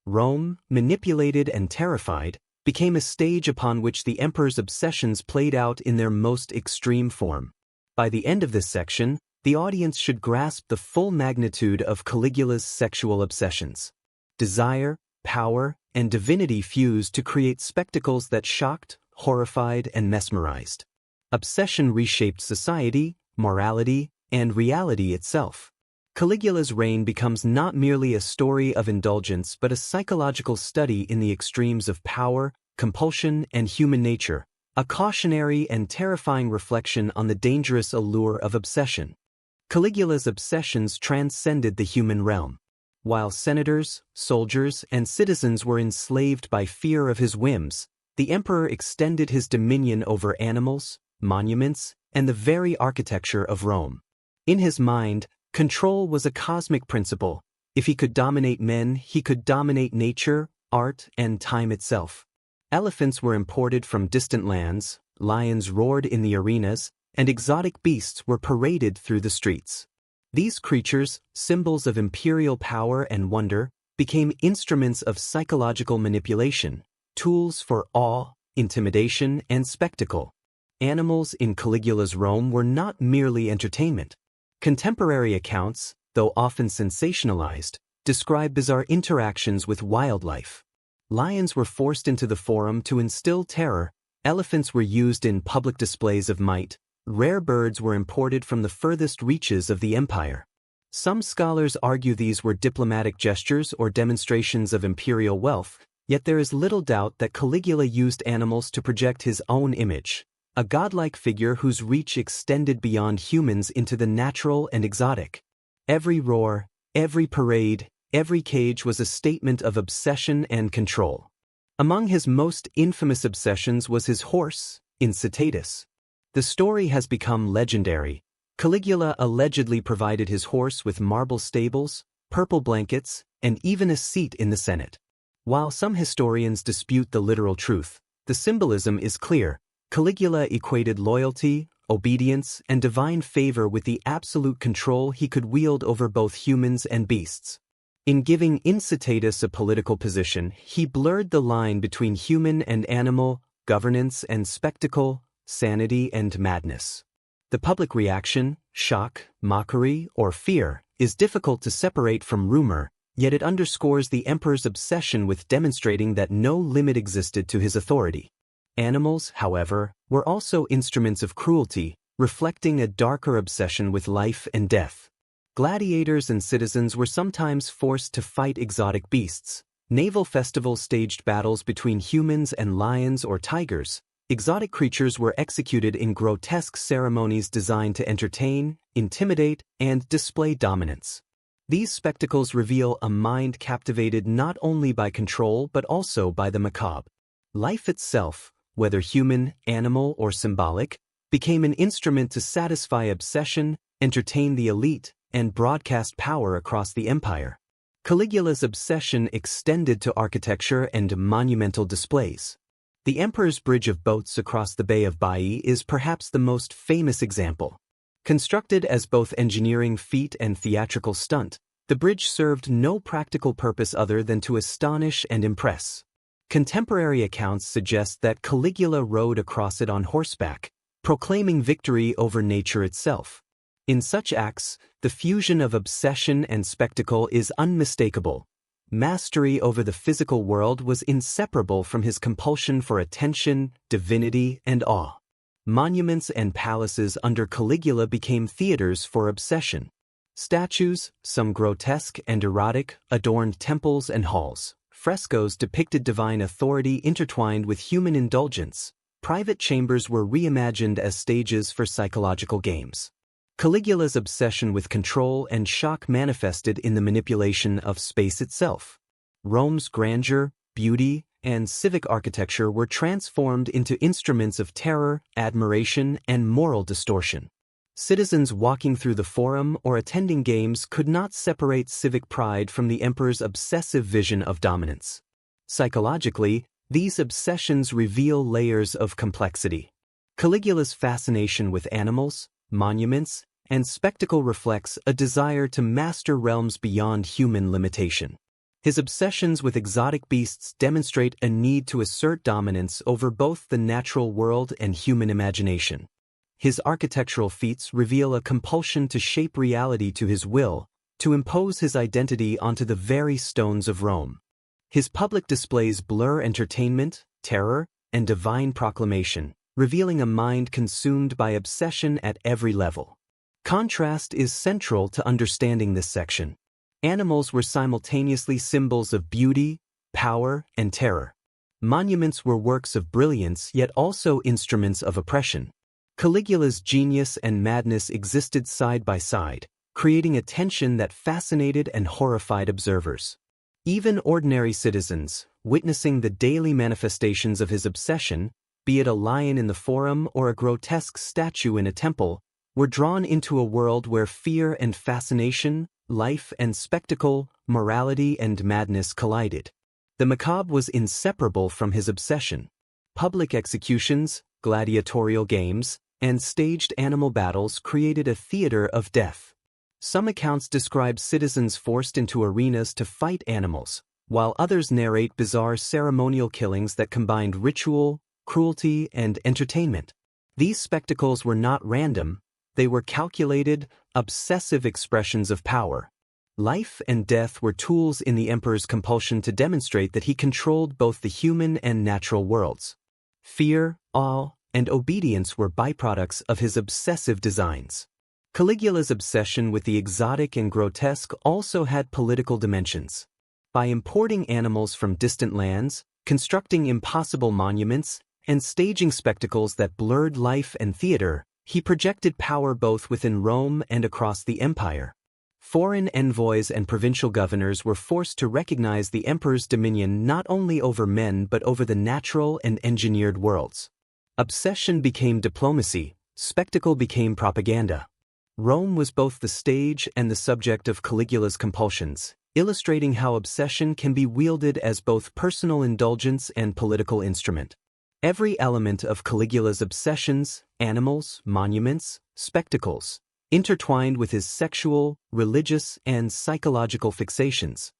Rome, manipulated and terrified, became a stage upon which the emperor's obsessions played out in their most extreme form. By the end of this section, the audience should grasp the full magnitude of Caligula's sexual obsessions. Desire, power, and divinity fused to create spectacles that shocked, horrified, and mesmerized. Obsession reshaped society, morality, and reality itself. Caligula's reign becomes not merely a story of indulgence but a psychological study in the extremes of power, compulsion, and human nature, a cautionary and terrifying reflection on the dangerous allure of obsession. Caligula's obsessions transcended the human realm. While senators, soldiers, and citizens were enslaved by fear of his whims, the emperor extended his dominion over animals, monuments, and the very architecture of Rome. In his mind, control was a cosmic principle. If he could dominate men, he could dominate nature, art, and time itself. Elephants were imported from distant lands, lions roared in the arenas, and exotic beasts were paraded through the streets. These creatures, symbols of imperial power and wonder, became instruments of psychological manipulation, tools for awe, intimidation, and spectacle. Animals in Caligula's Rome were not merely entertainment. Contemporary accounts, though often sensationalized, describe bizarre interactions with wildlife. Lions were forced into the forum to instill terror, elephants were used in public displays of might, Rare birds were imported from the furthest reaches of the empire. Some scholars argue these were diplomatic gestures or demonstrations of imperial wealth, yet there is little doubt that Caligula used animals to project his own image, a godlike figure whose reach extended beyond humans into the natural and exotic. Every roar, every parade, every cage was a statement of obsession and control. Among his most infamous obsessions was his horse, Incitatus. The story has become legendary. Caligula allegedly provided his horse with marble stables, purple blankets, and even a seat in the Senate. While some historians dispute the literal truth, the symbolism is clear. Caligula equated loyalty, obedience, and divine favor with the absolute control he could wield over both humans and beasts. In giving Incitatus a political position, he blurred the line between human and animal, governance and spectacle, sanity and madness. The public reaction, shock, mockery, or fear, is difficult to separate from rumor, yet it underscores the emperor's obsession with demonstrating that no limit existed to his authority. Animals, however, were also instruments of cruelty, reflecting a darker obsession with life and death. Gladiators and citizens were sometimes forced to fight exotic beasts. Naval festivals staged battles between humans and lions or tigers. Exotic creatures were executed in grotesque ceremonies designed to entertain, intimidate, and display dominance. These spectacles reveal a mind captivated not only by control but also by the macabre. Life itself, whether human, animal, or symbolic, became an instrument to satisfy obsession, entertain the elite, and broadcast power across the empire. Caligula's obsession extended to architecture and monumental displays. The emperor's bridge of boats across the Bay of Baiae is perhaps the most famous example. Constructed as both engineering feat and theatrical stunt, the bridge served no practical purpose other than to astonish and impress. Contemporary accounts suggest that Caligula rode across it on horseback, proclaiming victory over nature itself. In such acts, the fusion of obsession and spectacle is unmistakable. Mastery over the physical world was inseparable from his compulsion for attention, divinity, and awe. Monuments and palaces under Caligula became theaters for obsession. Statues, some grotesque and erotic, adorned temples and halls. Frescoes depicted divine authority intertwined with human indulgence. Private chambers were reimagined as stages for psychological games. Caligula's obsession with control and shock manifested in the manipulation of space itself. Rome's grandeur, beauty, and civic architecture were transformed into instruments of terror, admiration, and moral distortion. Citizens walking through the forum or attending games could not separate civic pride from the emperor's obsessive vision of dominance. Psychologically, these obsessions reveal layers of complexity. Caligula's fascination with animals, monuments, and spectacle reflects a desire to master realms beyond human limitation. His obsessions with exotic beasts demonstrate a need to assert dominance over both the natural world and human imagination. His architectural feats reveal a compulsion to shape reality to his will, to impose his identity onto the very stones of Rome. His public displays blur entertainment, terror, and divine proclamation, revealing a mind consumed by obsession at every level. Contrast is central to understanding this section. Animals were simultaneously symbols of beauty, power, and terror. Monuments were works of brilliance yet also instruments of oppression. Caligula's genius and madness existed side by side, creating a tension that fascinated and horrified observers. Even ordinary citizens, witnessing the daily manifestations of his obsession, be it a lion in the forum or a grotesque statue in a temple, were drawn into a world where fear and fascination, life and spectacle, morality and madness collided. The macabre was inseparable from his obsession. Public executions, gladiatorial games, and staged animal battles created a theater of death. Some accounts describe citizens forced into arenas to fight animals, while others narrate bizarre ceremonial killings that combined ritual, cruelty, and entertainment. These spectacles were not random, they were calculated, obsessive expressions of power. Life and death were tools in the emperor's compulsion to demonstrate that he controlled both the human and natural worlds. Fear, awe, and obedience were byproducts of his obsessive designs. Caligula's obsession with the exotic and grotesque also had political dimensions. By importing animals from distant lands, constructing impossible monuments, and staging spectacles that blurred life and theater, he projected power both within Rome and across the empire. Foreign envoys and provincial governors were forced to recognize the emperor's dominion not only over men but over the natural and engineered worlds. Obsession became diplomacy, spectacle became propaganda. Rome was both the stage and the subject of Caligula's compulsions, illustrating how obsession can be wielded as both personal indulgence and political instrument. Every element of Caligula's obsessions, animals, monuments, spectacles, intertwined with his sexual, religious, and psychological fixations.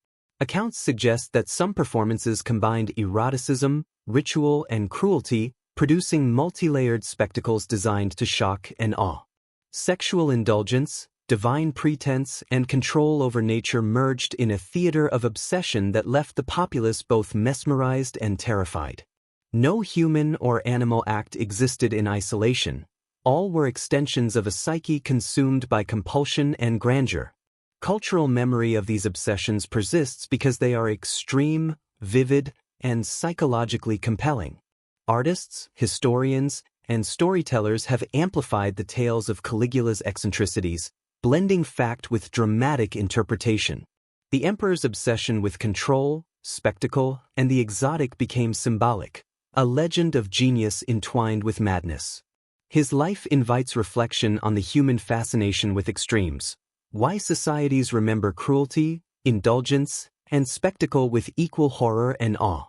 Accounts suggest that some performances combined eroticism, ritual, and cruelty, producing multi-layered spectacles designed to shock and awe. Sexual indulgence, divine pretense, and control over nature merged in a theater of obsession that left the populace both mesmerized and terrified. No human or animal act existed in isolation. All were extensions of a psyche consumed by compulsion and grandeur. Cultural memory of these obsessions persists because they are extreme, vivid, and psychologically compelling. Artists, historians, and storytellers have amplified the tales of Caligula's eccentricities, blending fact with dramatic interpretation. The emperor's obsession with control, spectacle, and the exotic became symbolic, a legend of genius entwined with madness. His life invites reflection on the human fascination with extremes, why societies remember cruelty, indulgence, and spectacle with equal horror and awe.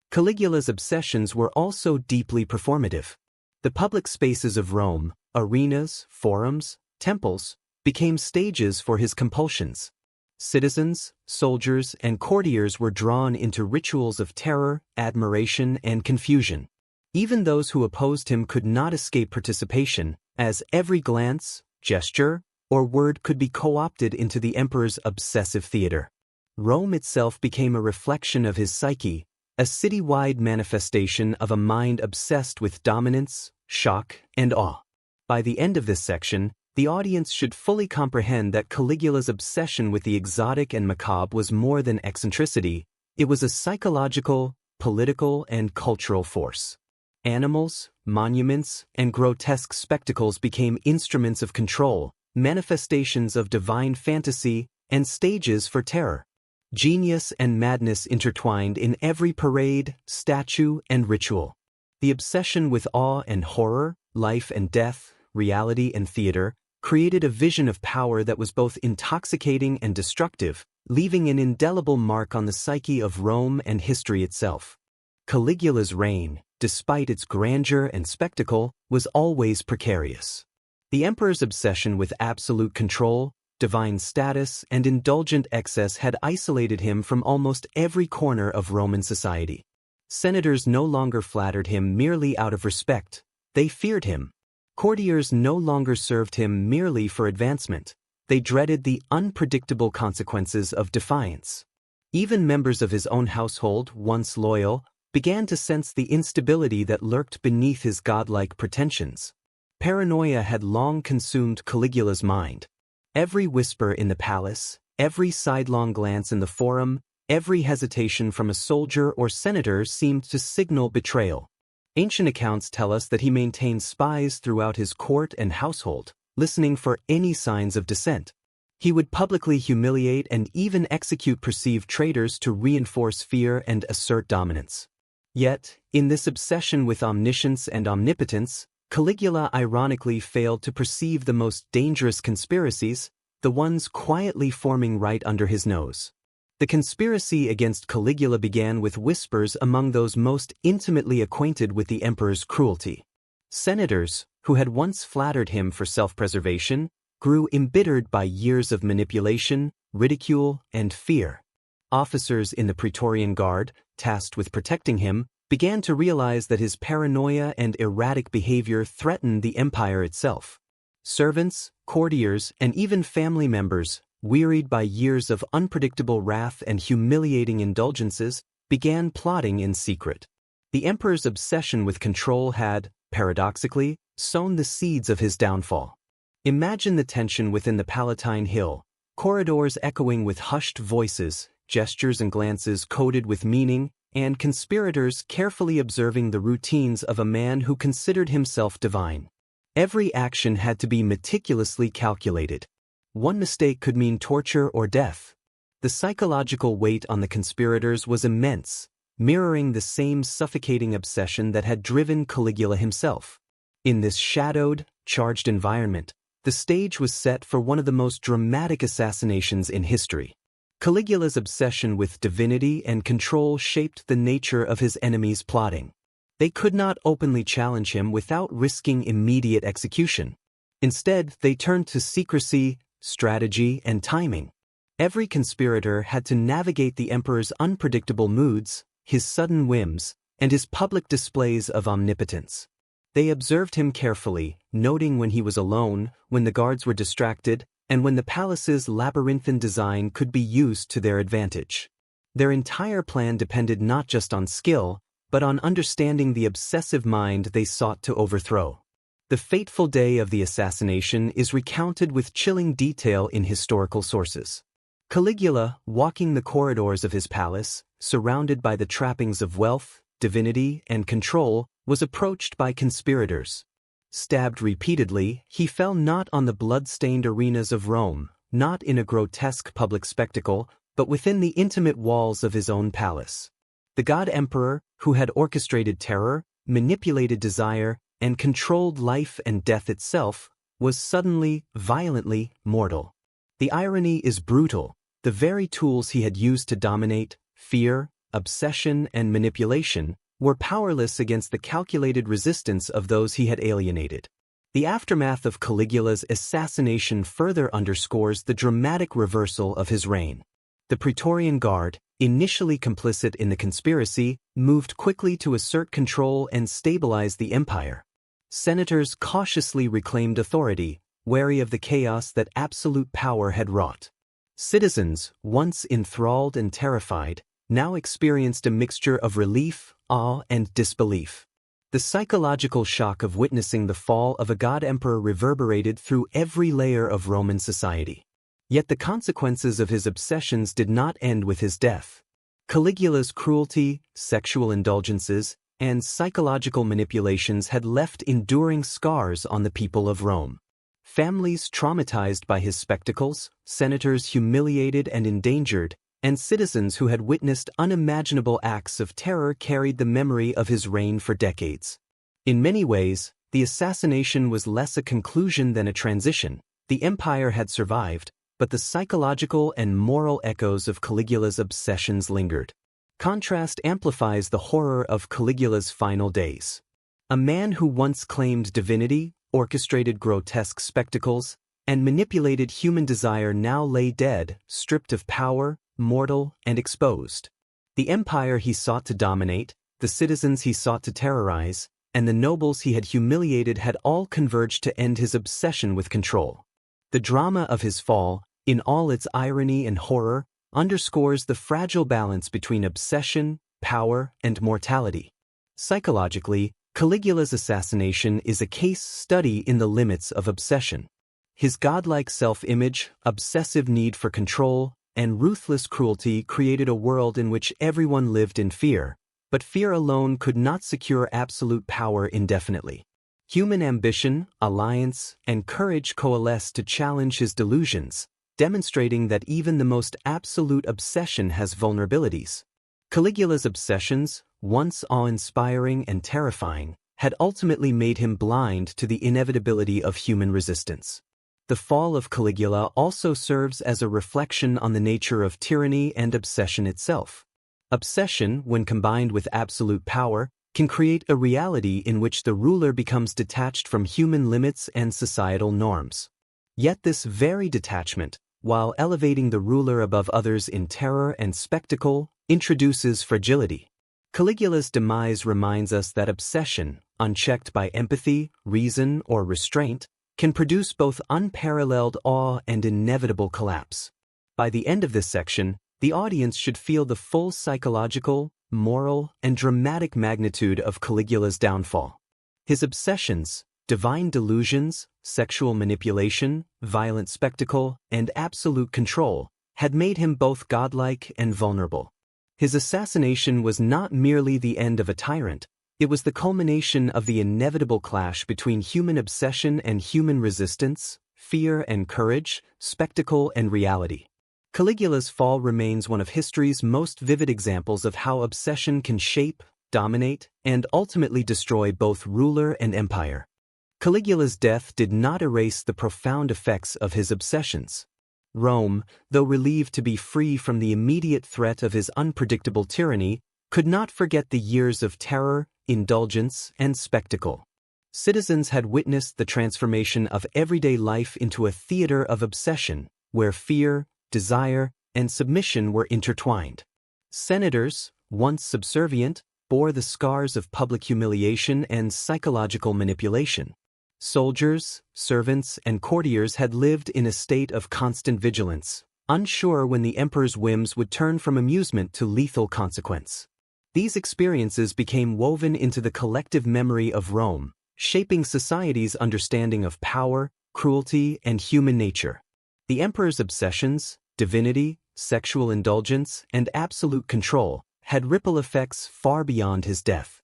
Caligula's obsessions were also deeply performative. The public spaces of Rome, arenas, forums, temples, became stages for his compulsions. Citizens, soldiers, and courtiers were drawn into rituals of terror, admiration, and confusion. Even those who opposed him could not escape participation, as every glance, gesture, or word could be co-opted into the emperor's obsessive theater. Rome itself became a reflection of his psyche, a city-wide manifestation of a mind obsessed with dominance, shock, and awe. By the end of this section, the audience should fully comprehend that Caligula's obsession with the exotic and macabre was more than eccentricity, it was a psychological, political, and cultural force. Animals, monuments, and grotesque spectacles became instruments of control, manifestations of divine fantasy, and stages for terror. Genius and madness intertwined in every parade, statue, and ritual. The obsession with awe and horror, life and death, reality and theater, created a vision of power that was both intoxicating and destructive, leaving an indelible mark on the psyche of Rome and history itself. Caligula's reign, despite its grandeur and spectacle, was always precarious. The emperor's obsession with absolute control, divine status, and indulgent excess had isolated him from almost every corner of Roman society. Senators no longer flattered him merely out of respect, they feared him. Courtiers no longer served him merely for advancement, they dreaded the unpredictable consequences of defiance. Even members of his own household, once loyal, began to sense the instability that lurked beneath his godlike pretensions. Paranoia had long consumed Caligula's mind. Every whisper in the palace, every sidelong glance in the forum, every hesitation from a soldier or senator seemed to signal betrayal. Ancient accounts tell us that he maintained spies throughout his court and household, listening for any signs of dissent. He would publicly humiliate and even execute perceived traitors to reinforce fear and assert dominance. Yet, in this obsession with omniscience and omnipotence, Caligula ironically failed to perceive the most dangerous conspiracies, the ones quietly forming right under his nose. The conspiracy against Caligula began with whispers among those most intimately acquainted with the emperor's cruelty. Senators, who had once flattered him for self-preservation, grew embittered by years of manipulation, ridicule, and fear. Officers in the Praetorian Guard, tasked with protecting him, began to realize that his paranoia and erratic behavior threatened the empire itself. Servants, courtiers, and even family members, wearied by years of unpredictable wrath and humiliating indulgences, began plotting in secret. The emperor's obsession with control had, paradoxically, sown the seeds of his downfall. Imagine the tension within the Palatine Hill, corridors echoing with hushed voices, gestures and glances coded with meaning, and conspirators carefully observing the routines of a man who considered himself divine. Every action had to be meticulously calculated. One mistake could mean torture or death. The psychological weight on the conspirators was immense, mirroring the same suffocating obsession that had driven Caligula himself. In this shadowed, charged environment, the stage was set for one of the most dramatic assassinations in history. Caligula's obsession with divinity and control shaped the nature of his enemies' plotting. They could not openly challenge him without risking immediate execution. Instead, they turned to secrecy, strategy, and timing. Every conspirator had to navigate the emperor's unpredictable moods, his sudden whims, and his public displays of omnipotence. They observed him carefully, noting when he was alone, when the guards were distracted, and when the palace's labyrinthine design could be used to their advantage. Their entire plan depended not just on skill, but on understanding the obsessive mind they sought to overthrow. The fateful day of the assassination is recounted with chilling detail in historical sources. Caligula, walking the corridors of his palace, surrounded by the trappings of wealth, divinity, and control, was approached by conspirators. Stabbed repeatedly, he fell not on the blood-stained arenas of Rome, not in a grotesque public spectacle, but within the intimate walls of his own palace. The god emperor, who had orchestrated terror, manipulated desire, and controlled life and death itself, was suddenly, violently mortal. The irony is brutal. The very tools he had used to dominate, fear, obsession, and manipulation, were powerless against the calculated resistance of those he had alienated. The aftermath of Caligula's assassination further underscores the dramatic reversal of his reign. The Praetorian Guard, initially complicit in the conspiracy, moved quickly to assert control and stabilize the empire. Senators cautiously reclaimed authority, wary of the chaos that absolute power had wrought. Citizens, once enthralled and terrified, now experienced a mixture of relief, awe, and disbelief. The psychological shock of witnessing the fall of a god-emperor reverberated through every layer of Roman society. Yet the consequences of his obsessions did not end with his death. Caligula's cruelty, sexual indulgences, and psychological manipulations had left enduring scars on the people of Rome. Families traumatized by his spectacles, senators humiliated and endangered, and citizens who had witnessed unimaginable acts of terror carried the memory of his reign for decades. In many ways, the assassination was less a conclusion than a transition. The empire had survived, but the psychological and moral echoes of Caligula's obsessions lingered. Contrast amplifies the horror of Caligula's final days. A man who once claimed divinity, orchestrated grotesque spectacles, and manipulated human desire now lay dead, stripped of power, mortal, and exposed. The empire he sought to dominate, the citizens he sought to terrorize, and the nobles he had humiliated had all converged to end his obsession with control. The drama of his fall, in all its irony and horror, underscores the fragile balance between obsession, power, and mortality. Psychologically, Caligula's assassination is a case study in the limits of obsession. His godlike self-image, obsessive need for control, and ruthless cruelty created a world in which everyone lived in fear, but fear alone could not secure absolute power indefinitely. Human ambition, alliance, and courage coalesced to challenge his delusions, demonstrating that even the most absolute obsession has vulnerabilities. Caligula's obsessions, once awe-inspiring and terrifying, had ultimately made him blind to the inevitability of human resistance. The fall of Caligula also serves as a reflection on the nature of tyranny and obsession itself. Obsession, when combined with absolute power, can create a reality in which the ruler becomes detached from human limits and societal norms. Yet this very detachment, while elevating the ruler above others in terror and spectacle, introduces fragility. Caligula's demise reminds us that obsession, unchecked by empathy, reason, or restraint, can produce both unparalleled awe and inevitable collapse. By the end of this section, the audience should feel the full psychological, moral, and dramatic magnitude of Caligula's downfall. His obsessions, divine delusions, sexual manipulation, violent spectacle, and absolute control, had made him both godlike and vulnerable. His assassination was not merely the end of a tyrant, it was the culmination of the inevitable clash between human obsession and human resistance, fear and courage, spectacle and reality. Caligula's fall remains one of history's most vivid examples of how obsession can shape, dominate, and ultimately destroy both ruler and empire. Caligula's death did not erase the profound effects of his obsessions. Rome, though relieved to be free from the immediate threat of his unpredictable tyranny, could not forget the years of terror, indulgence, and spectacle. Citizens had witnessed the transformation of everyday life into a theater of obsession, where fear, desire, and submission were intertwined. Senators, once subservient, bore the scars of public humiliation and psychological manipulation. Soldiers, servants, and courtiers had lived in a state of constant vigilance, unsure when the emperor's whims would turn from amusement to lethal consequence. These experiences became woven into the collective memory of Rome, shaping society's understanding of power, cruelty, and human nature. The emperor's obsessions, divinity, sexual indulgence, and absolute control had ripple effects far beyond his death.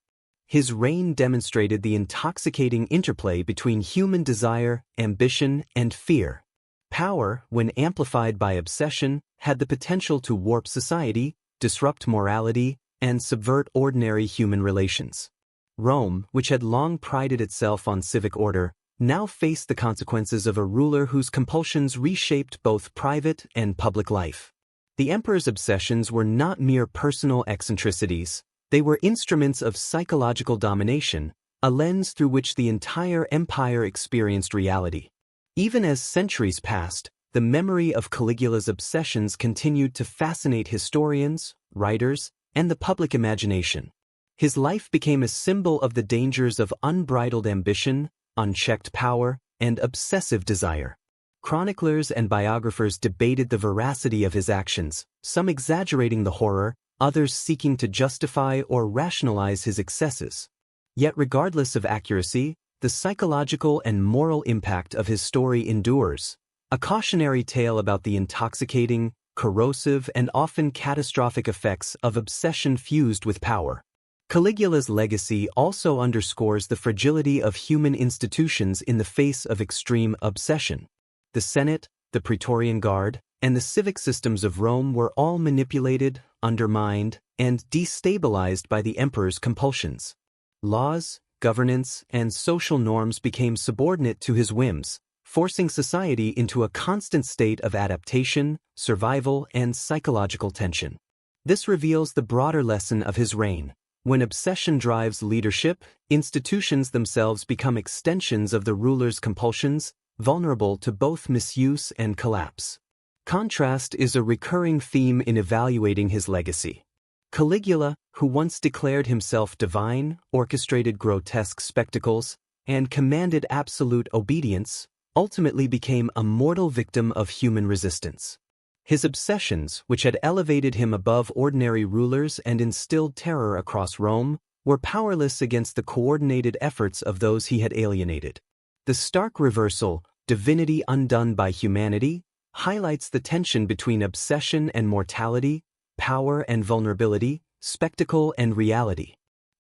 His reign demonstrated the intoxicating interplay between human desire, ambition, and fear. Power, when amplified by obsession, had the potential to warp society, disrupt morality, and subvert ordinary human relations. Rome, which had long prided itself on civic order, now faced the consequences of a ruler whose compulsions reshaped both private and public life. The emperor's obsessions were not mere personal eccentricities, they were instruments of psychological domination, a lens through which the entire empire experienced reality. Even as centuries passed, the memory of Caligula's obsessions continued to fascinate historians, writers, and the public imagination. His life became a symbol of the dangers of unbridled ambition, unchecked power, and obsessive desire. Chroniclers and biographers debated the veracity of his actions, some exaggerating the horror, others seeking to justify or rationalize his excesses. Yet regardless of accuracy, the psychological and moral impact of his story endures, a cautionary tale about the intoxicating, corrosive, and often catastrophic effects of obsession fused with power. Caligula's legacy also underscores the fragility of human institutions in the face of extreme obsession. The Senate, the Praetorian Guard, and the civic systems of Rome were all manipulated, undermined, and destabilized by the emperor's compulsions. Laws, governance, and social norms became subordinate to his whims, forcing society into a constant state of adaptation, survival, and psychological tension. This reveals the broader lesson of his reign. When obsession drives leadership, institutions themselves become extensions of the ruler's compulsions, vulnerable to both misuse and collapse. Contrast is a recurring theme in evaluating his legacy. Caligula, who once declared himself divine, orchestrated grotesque spectacles, and commanded absolute obedience, ultimately became a mortal victim of human resistance. His obsessions, which had elevated him above ordinary rulers and instilled terror across Rome, were powerless against the coordinated efforts of those he had alienated. The stark reversal, divinity undone by humanity, highlights the tension between obsession and mortality, power and vulnerability, spectacle and reality.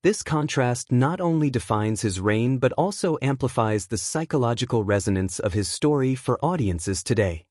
This contrast not only defines his reign but also amplifies the psychological resonance of his story for audiences today.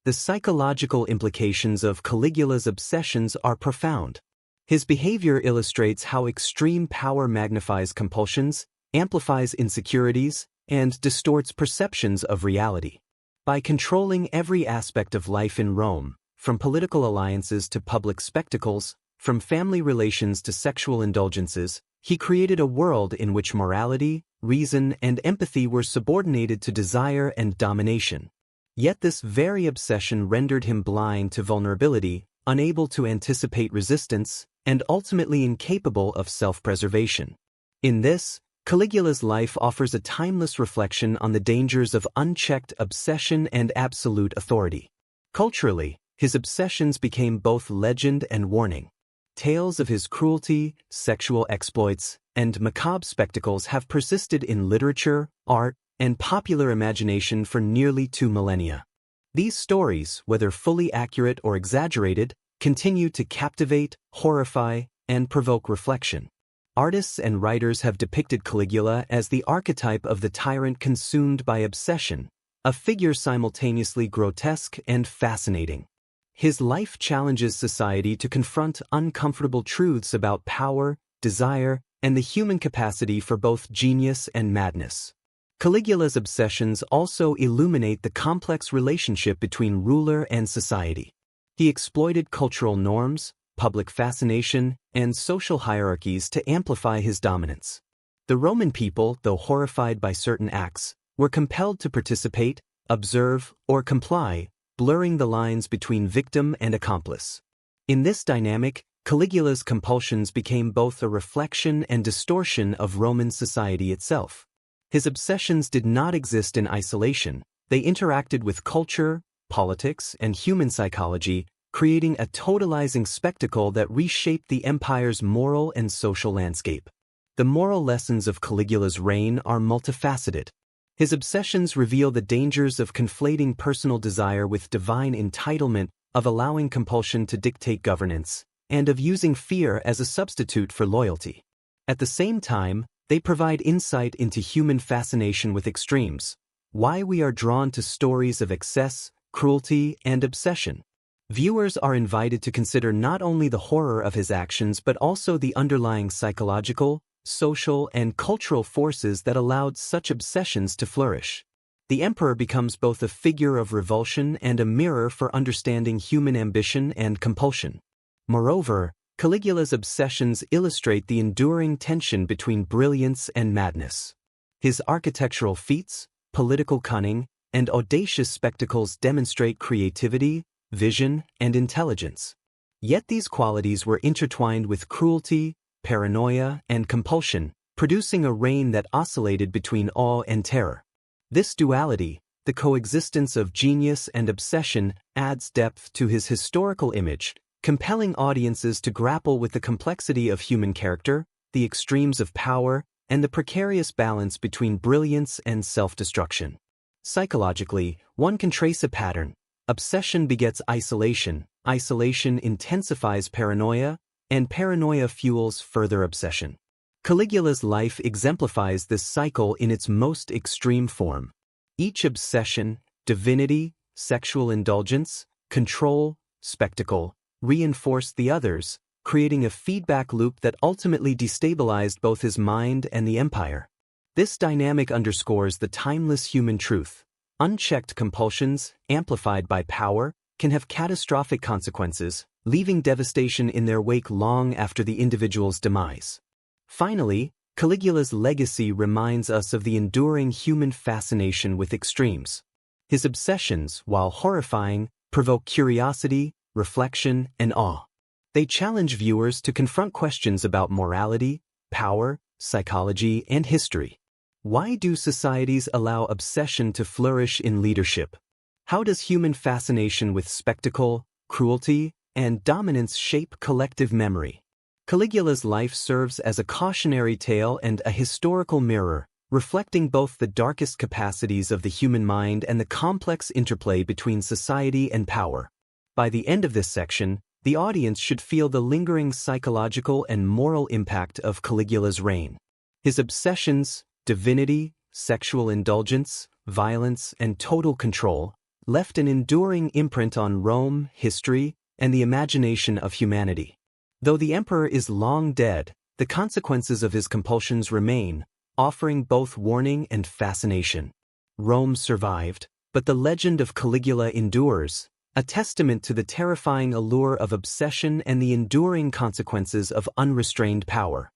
The psychological implications of Caligula's obsessions are profound. His behavior illustrates how extreme power magnifies compulsions, amplifies insecurities, and distorts perceptions of reality. By controlling every aspect of life in Rome, from political alliances to public spectacles, from family relations to sexual indulgences, he created a world in which morality, reason, and empathy were subordinated to desire and domination. Yet this very obsession rendered him blind to vulnerability, unable to anticipate resistance, and ultimately incapable of self-preservation. In this, Caligula's life offers a timeless reflection on the dangers of unchecked obsession and absolute authority. Culturally, his obsessions became both legend and warning. Tales of his cruelty, sexual exploits, and macabre spectacles have persisted in literature, art, and popular imagination for nearly 2 millennia. These stories, whether fully accurate or exaggerated, continue to captivate, horrify, and provoke reflection. Artists and writers have depicted Caligula as the archetype of the tyrant consumed by obsession, a figure simultaneously grotesque and fascinating. His life challenges society to confront uncomfortable truths about power, desire, and the human capacity for both genius and madness. Caligula's obsessions also illuminate the complex relationship between ruler and society. He exploited cultural norms, public fascination, and social hierarchies to amplify his dominance. The Roman people, though horrified by certain acts, were compelled to participate, observe, or comply, blurring the lines between victim and accomplice. In this dynamic, Caligula's compulsions became both a reflection and distortion of Roman society itself. His obsessions did not exist in isolation. They interacted with culture, politics, and human psychology, creating a totalizing spectacle that reshaped the empire's moral and social landscape. The moral lessons of Caligula's reign are multifaceted. His obsessions reveal the dangers of conflating personal desire with divine entitlement, of allowing compulsion to dictate governance, and of using fear as a substitute for loyalty. At the same time, they provide insight into human fascination with extremes, why we are drawn to stories of excess, cruelty, and obsession. Viewers are invited to consider not only the horror of his actions but also the underlying psychological, social, and cultural forces that allowed such obsessions to flourish. The emperor becomes both a figure of revulsion and a mirror for understanding human ambition and compulsion. Moreover, Caligula's obsessions illustrate the enduring tension between brilliance and madness. His architectural feats, political cunning, and audacious spectacles demonstrate creativity, vision, and intelligence. Yet these qualities were intertwined with cruelty, paranoia, and compulsion, producing a reign that oscillated between awe and terror. This duality, the coexistence of genius and obsession, adds depth to his historical image, compelling audiences to grapple with the complexity of human character, the extremes of power, and the precarious balance between brilliance and self-destruction. Psychologically, one can trace a pattern. Obsession begets isolation, isolation intensifies paranoia, and paranoia fuels further obsession. Caligula's life exemplifies this cycle in its most extreme form. Each obsession, divinity, sexual indulgence, control, spectacle, reinforced the others, creating a feedback loop that ultimately destabilized both his mind and the empire. This dynamic underscores the timeless human truth. Unchecked compulsions, amplified by power, can have catastrophic consequences, leaving devastation in their wake long after the individual's demise. Finally, Caligula's legacy reminds us of the enduring human fascination with extremes. His obsessions, while horrifying, provoke curiosity, reflection, and awe. They challenge viewers to confront questions about morality, power, psychology, and history. Why do societies allow obsession to flourish in leadership? How does human fascination with spectacle, cruelty, and dominance shape collective memory? Caligula's life serves as a cautionary tale and a historical mirror, reflecting both the darkest capacities of the human mind and the complex interplay between society and power. By the end of this section, the audience should feel the lingering psychological and moral impact of Caligula's reign. His obsessions, divinity, sexual indulgence, violence, and total control, left an enduring imprint on Rome, history, and the imagination of humanity. Though the emperor is long dead, the consequences of his compulsions remain, offering both warning and fascination. Rome survived, but the legend of Caligula endures, a testament to the terrifying allure of obsession and the enduring consequences of unrestrained power.